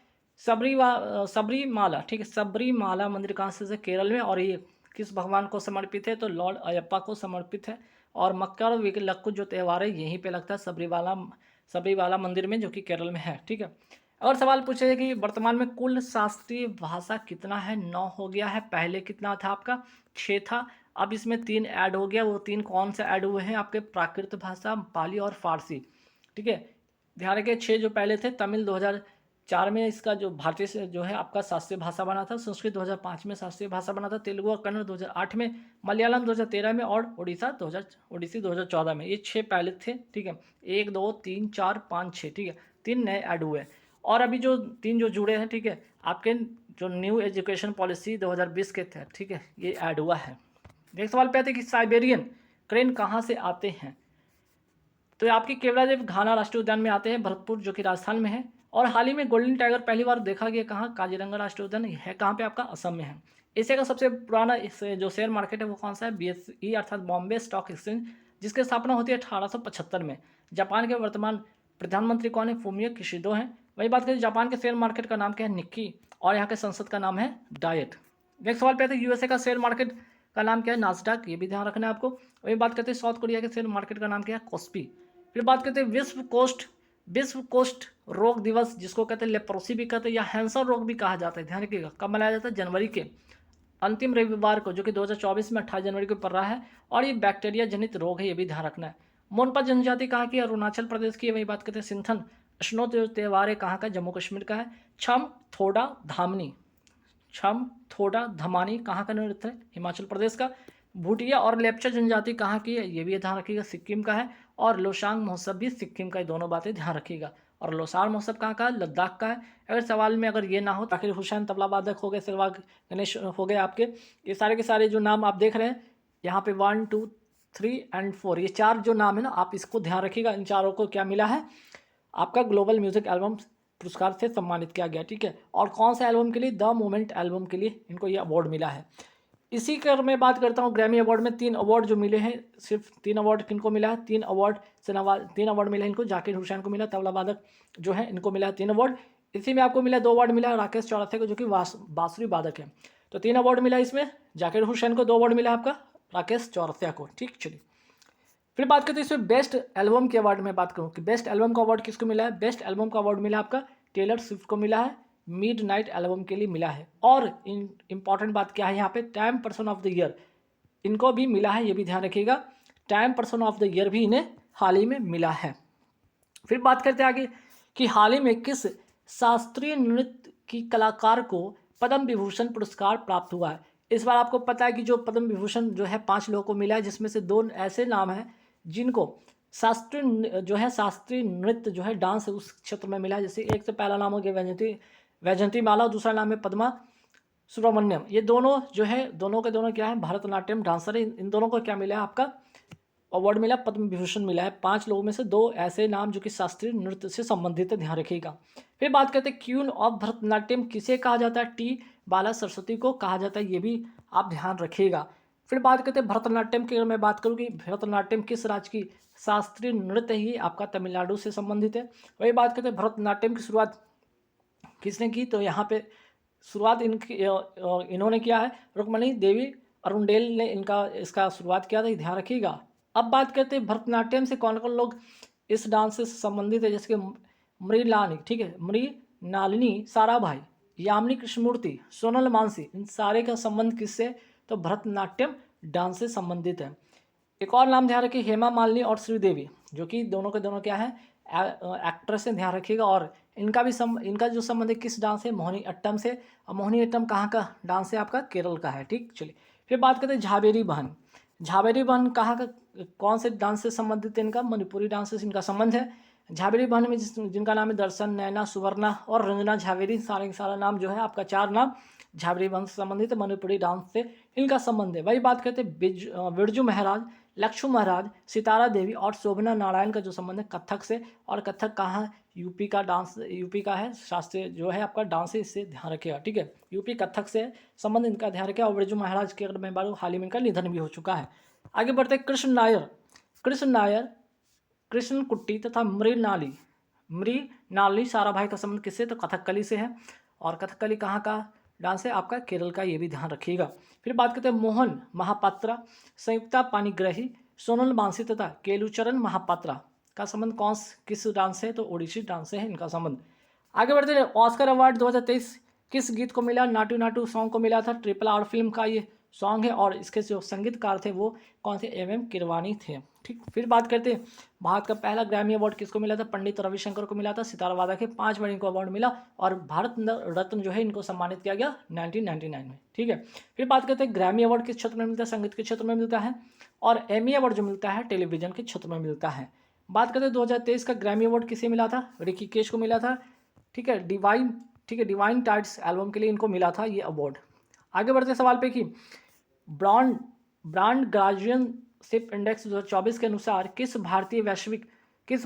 सबरीमाला, ठीक है, सबरीमाला मंदिर कहाँ से, केरल में, और ये किस भगवान को समर्पित है, तो लॉर्ड अयप्पा को समर्पित है। और मकर विलक्कु जो त्यौहार है यहीं पे लगता है सबरीवाला मंदिर में, जो कि केरल में है, ठीक है। और सवाल पूछे है कि वर्तमान में कुल शास्त्रीय भाषा कितना है, 9 हो गया है, पहले कितना था आपका, 6 था, अब इसमें 3 ऐड हो गया। वो 3 कौन से ऐड हुए हैं आपके, प्राकृत भाषा, पाली और फारसी, ठीक है। ध्यान रखिए 6 जो पहले थे, तमिल 2004 में इसका जो भारतीय से जो है आपका शास्त्रीय भाषा बना था, संस्कृत 2005 में शास्त्रीय भाषा बना था, तेलुगु और कन्नड़ 2008 में, मलयालम 2013 में और ओडिसी 2014 में, ये 6 पहले थे, ठीक है। 1 2 3 4 5 6, ठीक है, 3 नए ऐड हुए हैं। और अभी जो 3 जो जुड़े हैं, ठीक है, आपके जो न्यू एजुकेशन पॉलिसी 2020 के तहत, ठीक है, ये ऐड हुआ है। नेक्स्ट सवाल पे आते हैं कि साइबेरियन क्रेन कहाँ से आते हैं, तो आपकी केवलादेव घाना राष्ट्रीय उद्यान में आते हैं, भरतपुर जो कि राजस्थान में है। और हाल ही में गोल्डन टाइगर पहली बार देखा गया कहाँ, काजीरंगा राष्ट्रीय उद्यान है, कहाँ पे आपका, असम में है। एशिया का सबसे पुराना जो शेयर मार्केट है वो कौन सा है, BSE अर्थात बॉम्बे स्टॉक एक्सचेंज, जिसकी स्थापना होती है 1875 में। जापान के वर्तमान प्रधानमंत्री कौन है, फूमियो किशिडो हैं। वही बात करें जापान के शेयर मार्केट का नाम क्या है, निक्की, और यहाँ के संसद का नाम है डायट। नेक्स्ट सवाल पे आते हैं USA का शेयर मार्केट का नाम क्या है, नास्डॉक, ये भी ध्यान रखना है आपको। वही बात करते हैं साउथ कोरिया के शेयर मार्केट का नाम क्या है, कोस्पी। फिर बात करते हैं विश्व कोष्ठ रोग दिवस, जिसको कहते हैं लेप्रोसी भी कहते हैं, या हैंसर रोग भी कहा जाता है, ध्यान रखिएगा, कब मनाया जाता है, जनवरी के अंतिम रविवार को, जो कि 2024 में 28 जनवरी को पड़ रहा है। और ये बैक्टीरिया जनित रोग है, ये भी ध्यान रखना है। मोनपा जनजाति कहाँ की है, अरुणाचल प्रदेश की है। वही बात करते हैं सिंथन स्नो त्यौहार है कहाँ का, जम्मू कश्मीर का है। छम थोड़ा धमानी कहाँ का नृत्य है, हिमाचल प्रदेश का। भूटिया और लेप्चा जनजाति कहाँ की है, ये भी ध्यान रखिएगा, सिक्किम का है। और लोसांग महोत्सव भी सिक्किम का है, दोनों बातें ध्यान रखिएगा। और लोसार महोत्सव कहाँ का है, लद्दाख का है। अगर सवाल में अगर ये ना हो, जाकिर हुसैन तबला वादक हो गए, सहवाग गणेश हो गए आपके, ये सारे के सारे जो नाम आप देख रहे हैं यहाँ पे 1 2 3 और 4, ये 4 जो नाम है ना, आप इसको ध्यान रखिएगा। इन चारों को क्या मिला है, आपका ग्लोबल म्यूजिक एल्बम पुरस्कार से सम्मानित किया गया, ठीक है। और कौन सा एल्बम के लिए, द मोमेंट एल्बम के लिए इनको ये अवार्ड मिला है। इसी कर मैं बात करता हूँ ग्रैमी अवार्ड में 3 अवार्ड जो मिले हैं, सिर्फ 3 अवार्ड किनको मिला है, 3 अवार्ड मिले हैं इनको। जाकिर हुसैन को मिला, तबला वादक जो है इनको मिला है 3 अवार्ड। इसी में आपको मिला 2 अवार्ड मिला है राकेश चौरसिया को, जो कि बांसुरी वादक है। तो 3 अवार्ड मिला इसमें, जाकिर हुसैन को 2 अवार्ड मिला आपका, राकेश चौरसिया को, ठीक। चलिए फिर बात करते हैं इसमें बेस्ट एल्बम के अवार्ड में बात करूँ कि बेस्ट एल्बम का अवार्ड किसको मिला है। बेस्ट एल्बम का अवार्ड मिला आपका टेलर स्विफ्ट को मिला है, मिडनाइट एल्बम के लिए मिला है। और इंपॉर्टेंट बात क्या है यहाँ पे, time person of the year इनको भी मिला है, ये भी ध्यान रखिएगा, time person of the year भी इन्हें हाल ही में मिला है। फिर बात करते हैं आगे कि हाल ही में किस शास्त्रीय नृत्य की कलाकार को पद्म विभूषण पुरस्कार प्राप्त हुआ है। इस बार आपको पता है कि जो पद्म विभूषण जो है 5 लोगों को मिला है, जिसमें से 2 ऐसे नाम हैं जिनको शास्त्रीय नृत्य जो है डांस उस क्षेत्र में मिला है। जैसे एक तो पहला नाम हो गया वैजयंती माला और दूसरा नाम है पद्मा सुब्रमण्यम। ये दोनों जो है दोनों के दोनों क्या है भरतनाट्यम डांसर है। इन दोनों को क्या मिला है आपका अवार्ड मिला, पद्म विभूषण मिला है। 5 लोगों में से 2 ऐसे नाम जो कि शास्त्रीय नृत्य से संबंधित है, ध्यान रखिएगा। फिर बात करते हैं क्वीन ऑफ भरतनाट्यम किसे कहा जाता है, टी बाला सरस्वती को कहा जाता है, ये भी आप ध्यान रखिएगा। फिर बात करते हैं भरतनाट्यम की, अगर मैं बात करूँ कि भरतनाट्यम किस राज्य की शास्त्रीय नृत्य है, ये आपका तमिलनाडु से संबंधित है। वही बात करते हैं भरतनाट्यम की शुरुआत किसने की, तो यहाँ पे शुरुआत इन्होंने किया है रुक्मणी देवी अरुणडेल ने इसका शुरुआत किया था, ध्यान रखिएगा। अब बात करते हैं भरतनाट्यम से कौन कौन लोग इस डांस से संबंधित है, जैसे कि मृणालिनी, ठीक है, मृणालिनी साराभाई, यामिनी कृष्णमूर्ति, सोनल मानसी, इन सारे का संबंध किससे, तो भरतनाट्यम डांस से संबंधित है। एक और नाम ध्यान रखिए हेमा मालिनी और श्रीदेवी, जो कि दोनों के दोनों क्या है एक्ट्रेस से, ध्यान रखिएगा। और इनका जो संबंध है किस डांस है, मोहिनी अट्टम से। और मोहिनी अट्टम कहाँ का डांस है आपका, केरल का है, ठीक। चलिए फिर बात करते हैं झावेरी बहन। झावेरी बहन कहाँ का कौन से डांस से संबंधित है, इनका मणिपुरी डांस से इनका संबंध है। झावेरी बहन में जिनका नाम है दर्शन, नैना, सुवर्णा और रंजना झावेरी, सारा नाम जो है आपका 4 नाम झावेरी बहन से संबंधित है, मणिपुरी डांस से इनका संबंध है। वही बात करते हैं बिरजू महाराज, लक्ष्मण महाराज, सितारा देवी और शोभना नारायण का जो संबंध है कथक से। और कथक कहाँ, यूपी का डांस, यूपी का है, शास्त्रीय जो है आपका डांस है, इससे ध्यान रखिएगा, ठीक है। यूपी कथक से संबंध इनका ध्यान रखिएगा। और बिरजू महाराज के अगर मैं बात हाल ही में इनका निधन भी हो चुका है। आगे बढ़ते कृष्ण नायर, कृष्ण कुट्टी तथा मृणालिनी साराभाई का संबंध किससे, तो कथकली से है। और कथकली कहाँ का डांस है आपका, केरल का, ये भी ध्यान रखिएगा। फिर बात करते हैं मोहन महापात्रा, संयुक्ता पाणिग्राही, सोनल मानसी तथा केलुचरण महापात्रा का संबंध किस डांस से, तो ओडिसी डांस से है इनका संबंध। आगे बढ़ते हैं ऑस्कर अवार्ड 2023 किस गीत को मिला, नाटू नाटू सॉन्ग को मिला था, RRR फिल्म का ये सॉन्ग है। और इसके जो संगीतकार थे वो कौन थे, MM किरवानी थे, ठीक। फिर बात करते हैं भारत का पहला ग्रैमी अवार्ड किसको मिला था, पंडित रविशंकर को मिला था। सितारा वादक के 5 बार इनको अवार्ड मिला। और भारत रत्न जो है इनको सम्मानित किया गया 1999 में, ठीक है। फिर बात करते हैं ग्रैमी अवार्ड किस क्षेत्र में मिलता है, संगीत के क्षेत्र में मिलता है। और एमी अवार्ड जो मिलता है टेलीविजन के क्षेत्र में मिलता है। बात करते हैं 2023 का ग्रैमी अवार्ड किसे मिला था, ऋषिकेश को मिला था, ठीक है। डिवाइन टाइड्स एल्बम के लिए इनको मिला था ये अवार्ड। आगे बढ़ते सवाल पे कि ब्रांड गार्जियनशिप इंडेक्स 2024 के अनुसार किस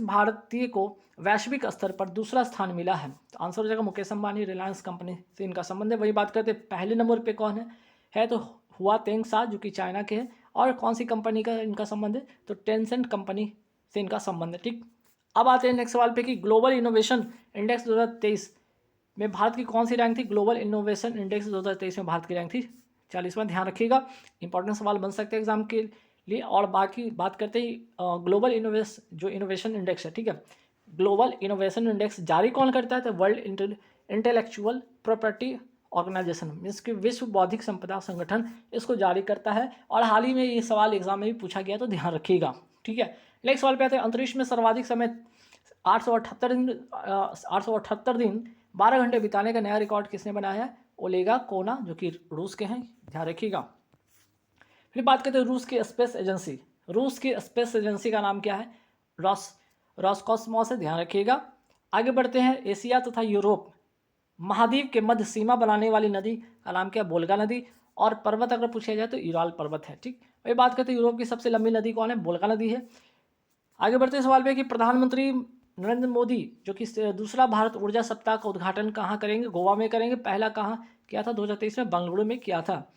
भारतीय को वैश्विक स्तर पर दूसरा स्थान मिला है, तो आंसर हो जाएगा मुकेश अंबानी, रिलायंस कंपनी से इनका संबंध है। वही बात करते हैं पहले नंबर पे कौन है तो हुआ तेंगसा जो कि चाइना के हैं। और कौन सी कंपनी का इनका संबंध है, तो टेंसेंट कंपनी से इनका संबंध है, ठीक। अब आते हैं नेक्स्ट सवाल पे कि ग्लोबल इनोवेशन इंडेक्स 2023 में भारत की कौन सी रैंक थी, ग्लोबल इनोवेशन इंडेक्स 2023 में भारत की रैंक थी 40वां, ध्यान रखिएगा। इंपॉर्टेंट सवाल बन सकते हैं एग्जाम के लिए। और बाकी बात करते हैं ग्लोबल इनोवेशन इंडेक्स है, ठीक है। ग्लोबल इनोवेशन इंडेक्स जारी कौन करता है, तो world intellectual property organization, means कि विश्व बौद्धिक संपदा संगठन इसको जारी करता है। और हाल ही में ये सवाल एग्जाम में भी पूछा गया, तो ध्यान रखिएगा, ठीक है। नेक्स्ट सवाल पे आते हैं अंतरिक्ष में सर्वाधिक समय 878 दिन 12 घंटे बिताने का नया रिकॉर्ड किसने बनाया है, ओलेगा कोना, जो कि रूस के हैं, ध्यान रखिएगा। फिर बात करते हैं रूस की स्पेस एजेंसी का नाम क्या है, रॉसकॉस्मॉस है, ध्यान रखिएगा। आगे बढ़ते हैं एशिया तथा यूरोप महाद्वीप के मध्य सीमा बनाने वाली नदी का नाम क्या है, बोल्गा नदी। और पर्वत अगर पूछा जाए तो यूराल पर्वत है, ठीक। वही बात करते हैं यूरोप की सबसे लंबी नदी कौन है, बोल्गा नदी है। आगे बढ़ते सवाल पे कि प्रधानमंत्री नरेंद्र मोदी जो कि दूसरा भारत ऊर्जा सप्ताह का उद्घाटन कहाँ करेंगे, गोवा में करेंगे। पहला कहाँ किया था, 2023 में बेंगलुरु में किया था।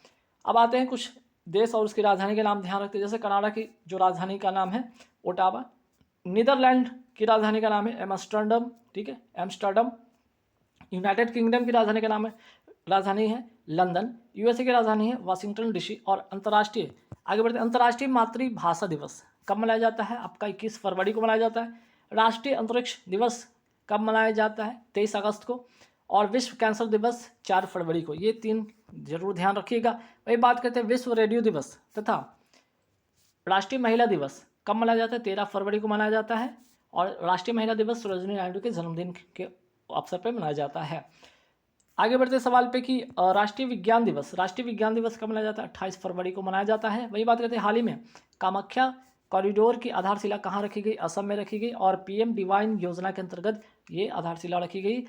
अब आते हैं कुछ देश और उसकी राजधानी के नाम ध्यान रखते हैं। जैसे कनाडा की जो राजधानी का नाम है ओटावा, नीदरलैंड की राजधानी का नाम है एम्स्टर्डम, ठीक है, एम्स्टर्डम। यूनाइटेड किंगडम की राजधानी है लंदन। USA की राजधानी है वाशिंगटन DC। और अंतर्राष्ट्रीय आगे बढ़ते अंतर्राष्ट्रीय मातृभाषा दिवस कब मनाया जाता है, आपका 21 फरवरी को मनाया जाता है। राष्ट्रीय अंतरिक्ष दिवस कब मनाया जाता है, 23 अगस्त को। और विश्व कैंसर दिवस 4 फरवरी को, ये 3 जरूर ध्यान रखिएगा। वही बात करते हैं विश्व रेडियो दिवस तथा राष्ट्रीय महिला दिवस कब मनाया जाता है, 13 फरवरी को मनाया जाता है। और राष्ट्रीय महिला दिवस सरोजिनी नायडू के जन्मदिन के अवसर पर मनाया जाता है। आगे बढ़ते सवाल पे कि राष्ट्रीय विज्ञान दिवस कब मनाया जाता है? 28 फरवरी को मनाया जाता है। वही बात करते हैं, हाल ही में कामाख्या कॉरिडोर की आधारशिला कहाँ रखी गई? असम में रखी गई। और पीएम डिवाइन योजना के अंतर्गत ये आधारशिला रखी गई।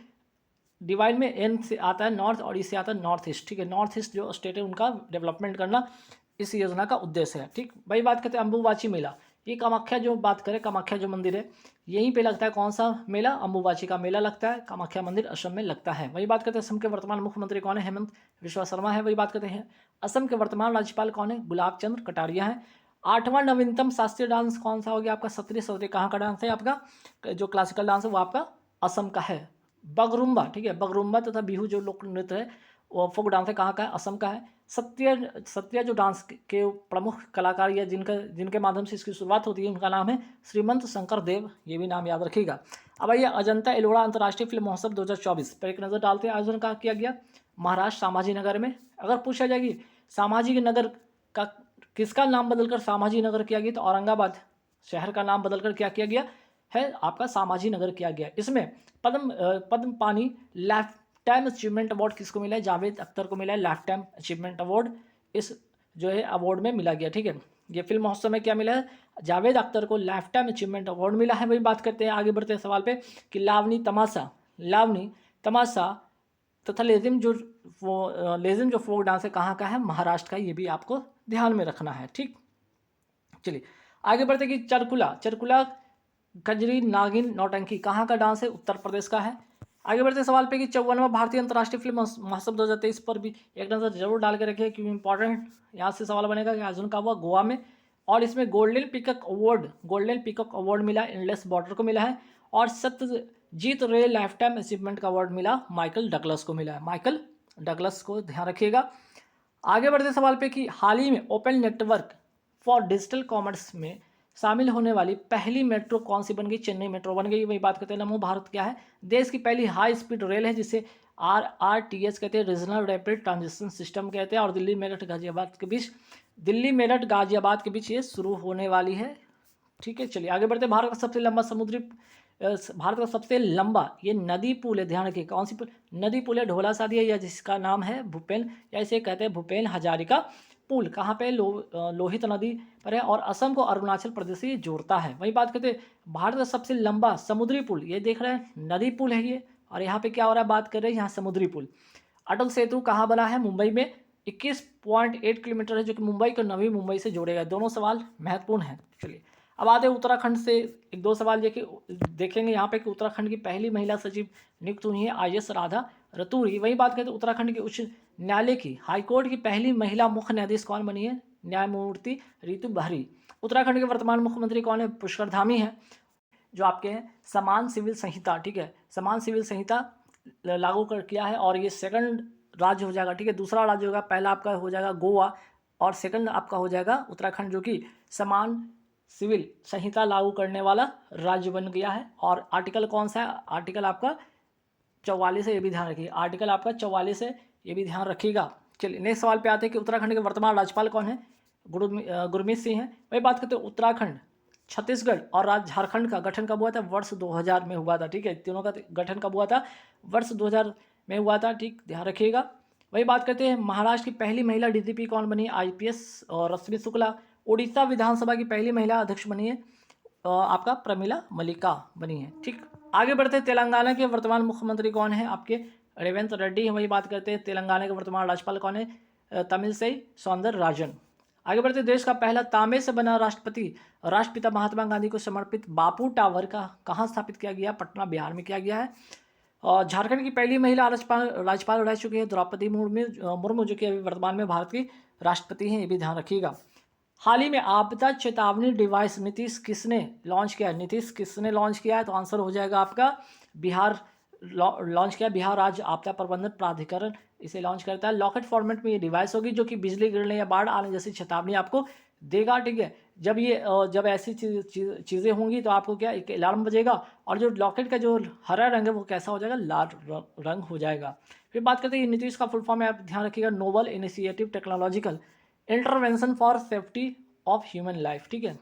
डिवाइन में एन से आता है नॉर्थ और इससे आता है नॉर्थ ईस्ट, ठीक है। नॉर्थ ईस्ट जो स्टेट है उनका डेवलपमेंट करना इस योजना का उद्देश्य है, ठीक। वही बात करते हैं अम्बुबाची मेला। ये कामाख्या जो बात करें, कामाख्या जो मंदिर है यहीं पे लगता है। कौन सा मेला? अम्बुबाची का मेला लगता है। कामाख्या मंदिर असम में लगता है। वही बात करते हैं असम के वर्तमान मुख्यमंत्री कौन है? हेमंत विश्वा शर्मा है। वही बात करते हैं असम के वर्तमान राज्यपाल कौन है? गुलाब चंद्र कटारिया हैं। 8वां नवीनतम शास्त्रीय डांस कौन सा हो गया आपका? सत्रीय। सत्रीय कहाँ का डांस है आपका? जो क्लासिकल डांस है वो आपका असम का है, बगरुम्बा, ठीक है। बगरुम्बा तथा बिहू जो लोक नृत्य है वो फोक डांस है, कहाँ का है? असम का है। सत्रिया जो डांस के प्रमुख कलाकार या जिनके माध्यम से इसकी शुरुआत होती है उनका नाम है श्रीमंत शंकर देव, ये भी नाम याद रखिएगा। अब आइए अजंता एलोरा अंतर्राष्ट्रीय फिल्म महोत्सव 2024 पर एक नज़र डालते हैं। आयोजन कहाँ किया गया? महाराष्ट्र सामाजी नगर में। अगर पूछा जाएगी सामाजी नगर का किसका नाम बदलकर सामाजी नगर किया गया, तो औरंगाबाद शहर का नाम बदलकर क्या किया गया है? आपका सामाजी नगर किया गया। इसमें पद्म पानी लाइफ टाइम अचीवमेंट अवार्ड किसको मिला है? जावेद अख्तर को मिला है लाइफ टाइम अचीवमेंट अवार्ड। इस जो है अवार्ड में मिला गया, ठीक है। ये फिल्म महोत्सव में क्या मिला है? जावेद अख्तर को लाइफ टाइम अचीवमेंट अवार्ड मिला है। वही बात करते हैं, आगे बढ़ते हैं सवाल पे कि लावनी तमाशा तथा लेजिम जो फोक डांस है कहाँ का है? महाराष्ट्र का। ये भी आपको ध्यान में रखना है, ठीक। चलिए आगे बढ़ते कि चरकुला कजरी नागिन नौटंकी कहाँ का डांस है? उत्तर प्रदेश का है। आगे बढ़ते सवाल पे कि 54वां भारतीय अंतर्राष्ट्रीय फिल्म महोत्सव 2023 पर भी एक नज़र जरूर डाल के रखिए क्योंकि इंपॉर्टेंट यहाँ से सवाल बनेगा कि आयोजन का हुआ गोवा में। और इसमें गोल्डन पीकॉक अवार्ड मिला एंडलेस बॉर्डर को मिला है। और सत्यजीत रे लाइफ टाइम अचीवमेंट का अवार्ड मिला माइकल डगलस को मिला है। माइकल डगलस को ध्यान रखिएगा। आगे बढ़ते सवाल पे कि हाल ही में open network for digital commerce में शामिल होने वाली पहली मेट्रो कौन सी बन गई? चेन्नई मेट्रो बन गई। वही बात करते हैं नमो भारत क्या है? देश की पहली हाई स्पीड रेल है जिसे RRTS कहते हैं, रीजनल रैपिड ट्रांजिशन सिस्टम कहते हैं। और दिल्ली मेरठ गाजियाबाद के बीच ये शुरू होने वाली है, ठीक है। चलिए आगे बढ़ते हैं। भारत का सबसे लंबा ये नदी पुल है, ध्यान रखिए कौन सी पुल? नदी पुल है ढोला सादिया, या जिसका नाम है भूपेन, या इसे कहते हैं भूपेन हजारिका पुल। कहाँ पे? लोहित नदी पर है और असम को अरुणाचल प्रदेश से ये जोड़ता है। वही बात करते हैं भारत का सबसे लंबा समुद्री पुल, ये देख रहे हैं नदी पुल है ये, और यहाँ पे क्या हो रहा है? बात कर रहे हैं यहाँ समुद्री पुल। अटल सेतु कहाँ बना है? मुंबई में। 21.8 किलोमीटर है जो कि मुंबई को नवी मुंबई से जोड़ेगा। दोनों सवाल महत्वपूर्ण हैं। चलिए अब आते हैं उत्तराखंड से। एक दो सवाल देखेंगे यहाँ पे कि उत्तराखंड की पहली महिला सचिव नियुक्त हुई है IS राधा रतूरी। वही बात करते हैं उत्तराखंड के उच्च न्यायालय की हाईकोर्ट की पहली महिला मुख्य न्यायाधीश कौन बनी है? न्यायमूर्ति रितु बहरी। उत्तराखंड के वर्तमान मुख्यमंत्री कौन है? पुष्कर धामी है। जो आपके हैं समान सिविल संहिता, ठीक है, समान सिविल संहिता लागू कर किया है और ये सेकंड राज्य हो जाएगा, ठीक है। दूसरा राज्य होगा, पहला आपका हो जाएगा गोवा और सेकंड आपका हो जाएगा उत्तराखंड, जो कि समान सिविल संहिता लागू करने वाला राज्य बन गया है। और आर्टिकल कौन सा है? आर्टिकल आपका 44 है, ये भी ध्यान रखिए। आर्टिकल आपका 44 है, ये भी ध्यान रखिएगा। चलिए नेक्स्ट सवाल पे आते हैं कि उत्तराखंड के वर्तमान राज्यपाल कौन है? गुरमीत सिंह हैं। वही बात करते हैं उत्तराखंड, छत्तीसगढ़ और झारखंड का गठन कब हुआ था? वर्ष 2000 में हुआ था, ठीक है। तीनों का गठन कब हुआ था? वर्ष 2000 में हुआ था, ठीक, ध्यान रखिएगा। वही बात करते हैं महाराष्ट्र की पहली महिला DGP कौन बनी? IPS और रश्मि शुक्ला। उड़ीसा विधानसभा की पहली महिला अध्यक्ष बनी है आपका प्रमिला मलिका बनी है, ठीक। आगे बढ़ते हैं तेलंगाना के वर्तमान मुख्यमंत्री कौन है? आपके रेवंत रेड्डी हैं। वही बात करते हैं तेलंगाना के वर्तमान राज्यपाल कौन है? तमिलसाई सौंदरराजन। आगे बढ़ते देश का पहला तांबे से बना राष्ट्रपिता महात्मा गांधी को समर्पित बापू टावर का कहाँ स्थापित किया गया? पटना बिहार में किया गया है। और झारखंड की पहली महिला राज्यपाल रह चुकी है द्रौपदी मुर्मू, जो कि अभी वर्तमान में भारत की राष्ट्रपति हैं, ये भी ध्यान रखिएगा। हाल ही में आपदा चेतावनी डिवाइस नीतीश किसने लॉन्च किया है? तो आंसर हो जाएगा आपका बिहार लॉन्च किया। बिहार राज्य आपदा प्रबंधन प्राधिकरण इसे लॉन्च करता है। लॉकेट फॉर्मेट में ये डिवाइस होगी जो कि बिजली गिरने या बाढ़ आने जैसी चेतावनी आपको देगा, ठीक है। जब ऐसी चीज़ें होंगी तो आपको क्या एक अलार्म बजेगा और जो लॉकेट का जो हरा रंग है वो कैसा हो जाएगा? लाल रंग हो जाएगा। फिर बात करते हैं नीतीश का फुल फॉर्म है, आप ध्यान रखिएगा, noble initiative technological intervention for safety of human life, ठीक है।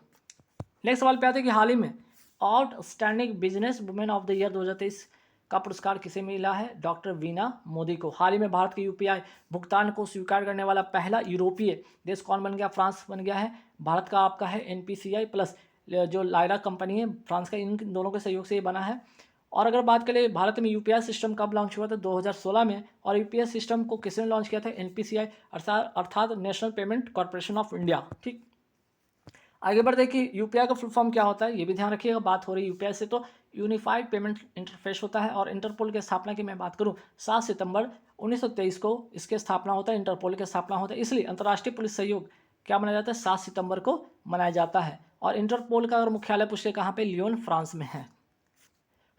नेक्स्ट सवाल पे आते हैं कि हाल ही में outstanding business women of the year 2023 का पुरस्कार किसे मिला है? डॉक्टर वीना मोदी को। हाल ही में भारत के यूपीआई भुगतान को स्वीकार करने वाला पहला यूरोपीय देश कौन बन गया? फ्रांस बन गया है। भारत का आपका है एनपीसीआई प्लस जो लायरा कंपनी है फ्रांस का, इन दोनों के सहयोग से ये बना है। और अगर बात करें भारत में यूपीआई सिस्टम कब लॉन्च हुआ था? 2016 में। और यूपीआई सिस्टम को किसने लॉन्च किया था? एनपीसीआई अर्थात national payment corporation of India. ठीक, आगे बढ़ देखिए यूपीआई का फुल फॉर्म क्या होता है, ये भी ध्यान रखिएगा। बात हो रही है यूपीआई से तो यूनिफाइड पेमेंट इंटरफेस होता है। और इंटरपोल की स्थापना की मैं बात करूं 7 सितंबर 1923 को इसकी स्थापना होता है, इंटरपोल की स्थापना होता है। इसलिए अंतर्राष्ट्रीय पुलिस सहयोग क्या मनाया जाता है? 7 सितंबर को मनाया जाता है। और इंटरपोल का अगर मुख्यालय पूछे कहाँ पे? लियोन फ्रांस में है।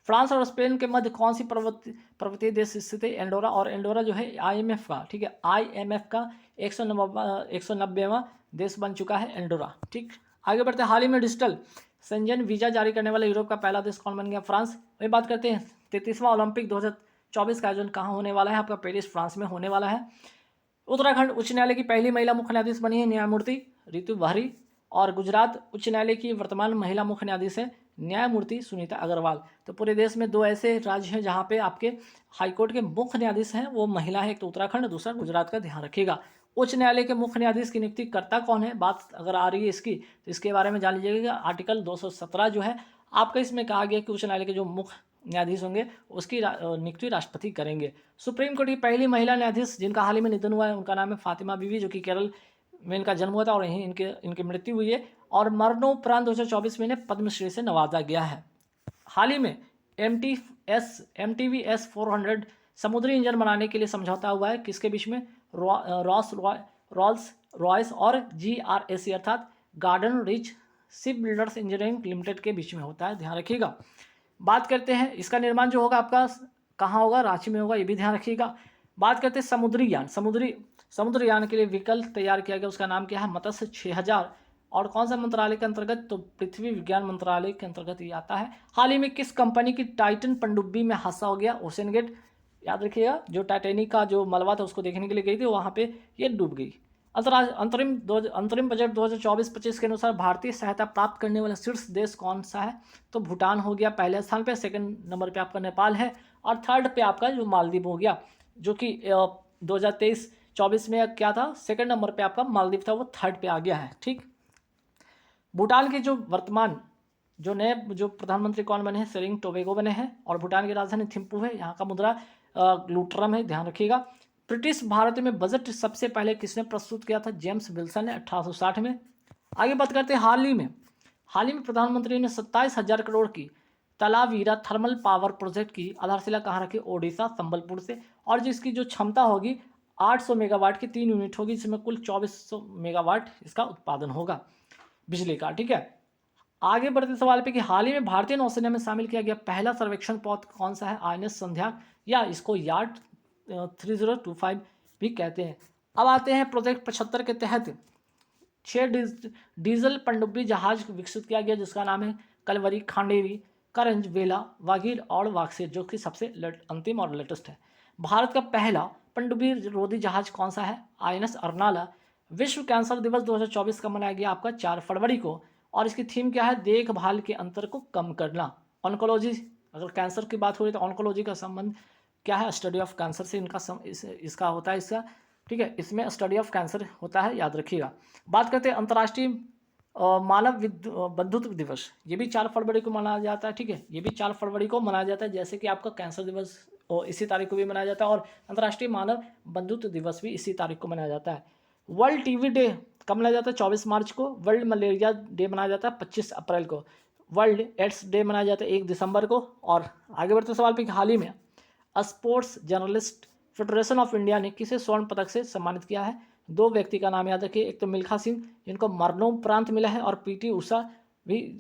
फ्रांस और स्पेन के मध्य कौन सी पर्वतीय देश स्थित है? एंडोरा। और एंडोरा जो है आईएमएफ का, ठीक है, आईएमएफ का 190वां देश बन चुका है एंडोरा। ठीक, आगे बढ़ते हैं। हाल ही में डिजिटल शेंजन वीजा जारी करने वाला यूरोप का पहला देश कौन बन गया? फ्रांस। वही बात करते हैं 33वां ओलंपिक 2024 का आयोजन कहाँ होने वाला है? आपका पेरिस फ्रांस में होने वाला है। उत्तराखंड उच्च न्यायालय की पहली महिला मुख्य न्यायाधीश बनी है न्यायमूर्ति रितु बहरी। और गुजरात उच्च न्यायालय की वर्तमान महिला मुख्य न्यायाधीश है न्यायमूर्ति सुनीता अग्रवाल। तो पूरे देश में 2 ऐसे राज्य हैं जहाँ पे आपके हाईकोर्ट के मुख्य न्यायाधीश हैं वो महिला है, एक तो उत्तराखंड, दूसरा गुजरात का, ध्यान रखिएगा। उच्च न्यायालय के मुख्य न्यायाधीश की नियुक्ति करता कौन है? बात अगर आ रही है इसकी तो इसके बारे में जान लीजिएगा। आर्टिकल 217 जो है आपका, इसमें कहा गया कि उच्च न्यायालय के जो मुख्य न्यायाधीश होंगे उसकी नियुक्ति राष्ट्रपति करेंगे। सुप्रीम कोर्ट की पहली महिला न्यायाधीश जिनका हाल ही में निधन हुआ है उनका नाम है फातिमा बीवी, जो कि केरल में इनका जन्म हुआ था और यहीं इनकी मृत्यु हुई है। और मरणोपरांत 2024 में इन्हें पद्मश्री से नवाजा गया है। हाल ही में MTVS 400 समुद्री इंजन बनाने के लिए समझौता हुआ है किसके बीच में? रॉल्स रॉयस और GRAC अर्थात garden rich ship builders engineering limited के बीच में होता है, ध्यान रखिएगा। बात करते हैं इसका निर्माण जो होगा आपका कहाँ होगा? रांची में होगा, ये भी ध्यान रखिएगा। बात करते हैं समुद्री यान। समुद्रयान के लिए विकल्प तैयार किया गया, उसका नाम क्या है? मत्स्य 6000। और कौन सा मंत्रालय के अंतर्गत? तो पृथ्वी विज्ञान मंत्रालय के अंतर्गत ये आता है। हाल ही में किस कंपनी की टाइटन पनडुब्बी में हादसा हो गया? OceanGate. याद रखिएगा, जो टाइटेनिक का जो मलबा था उसको देखने के लिए गई थी, वहाँ पे ये डूब गई। अंतरिम बजट 2024-25 के अनुसार भारतीय सहायता प्राप्त करने वाला शीर्ष देश कौन सा है? तो भूटान हो गया पहले स्थान पे, सेकंड नंबर पे आपका नेपाल है, और थर्ड पे आपका जो मालदीव हो गया, जो कि 2023-24 में क्या था? सेकंड नंबर पे आपका मालदीव था, वो थर्ड पे आ गया है। ठीक, भूटान के जो वर्तमान जो नए जो प्रधानमंत्री कौन बने हैं? सेरिंग टोबैगो बने हैं। और भूटान की राजधानी थिम्पू है, यहाँ का मुद्रा लूटरम है, ध्यान रखिएगा। ब्रिटिश भारत में बजट सबसे पहले किसने प्रस्तुत किया था? जेम्स विल्सन ने 1860 में। आगे बात करते हैं हाल ही में प्रधानमंत्री ने 27,000 करोड़ की तलावीरा थर्मल पावर प्रोजेक्ट की आधारशिला कहाँ रखी? ओडिशा संबलपुर से। और जिसकी जो क्षमता होगी 800 मेगावाट की 3 यूनिट होगी, जिसमें कुल 2400 मेगावाट इसका उत्पादन होगा बिजली का। ठीक है, आगे बढ़ते सवाल पे कि हाल ही में भारतीय नौसेना में शामिल किया गया पहला सर्वेक्षण पौध कौन सा है? INS संध्या, या इसको यार्ड 3025 भी कहते हैं। अब आते हैं प्रोजेक्ट 75 के तहत 6 डीजल पनडुब्बी जहाज विकसित किया गया, जिसका नाम है कलवरी, खांडेरी, करंज, वेला, वागीर और वाक्सेर, जो कि सबसे अंतिम और लेटेस्ट है। भारत का पहला पनडुब्बी रोधी जहाज कौन सा है? INS अर्नाला। विश्व कैंसर दिवस 2024 का मनाया गया आपका 4 फरवरी को, और इसकी थीम क्या है? देखभाल के अंतर को कम करना। ऑन्कोलॉजी, अगर कैंसर की बात हो रही तो ऑन्कोलॉजी का संबंध क्या है? स्टडी ऑफ कैंसर से इनका इसका होता है इसका। ठीक है, इसमें स्टडी ऑफ कैंसर होता है, याद रखिएगा। बात करते हैं अंतर्राष्ट्रीय मानव बंधुत्व दिवस, ये भी 4 फरवरी को मनाया जाता है। ठीक है, ये भी 4 फरवरी को मनाया जाता है, जैसे कि आपका कैंसर दिवस इसी तारीख को भी मनाया जाता है, और अंतर्राष्ट्रीय मानव बंधुत्व दिवस भी इसी तारीख को मनाया जाता है। वर्ल्ड टीबी डे कब मनाया जाता है? 24 मार्च को। वर्ल्ड मलेरिया डे मनाया जाता है 25 अप्रैल को। वर्ल्ड एड्स डे मनाया जाता है 1 दिसंबर को। और आगे बढ़ते सवाल पे हाल ही में sports journalist federation of India ने किसे स्वर्ण पदक से सम्मानित किया है? 2 व्यक्ति का नाम याद रखिए, एक तो मिल्खा सिंह जिनको मरणोपरांत मिला है, और PT ऊषा भी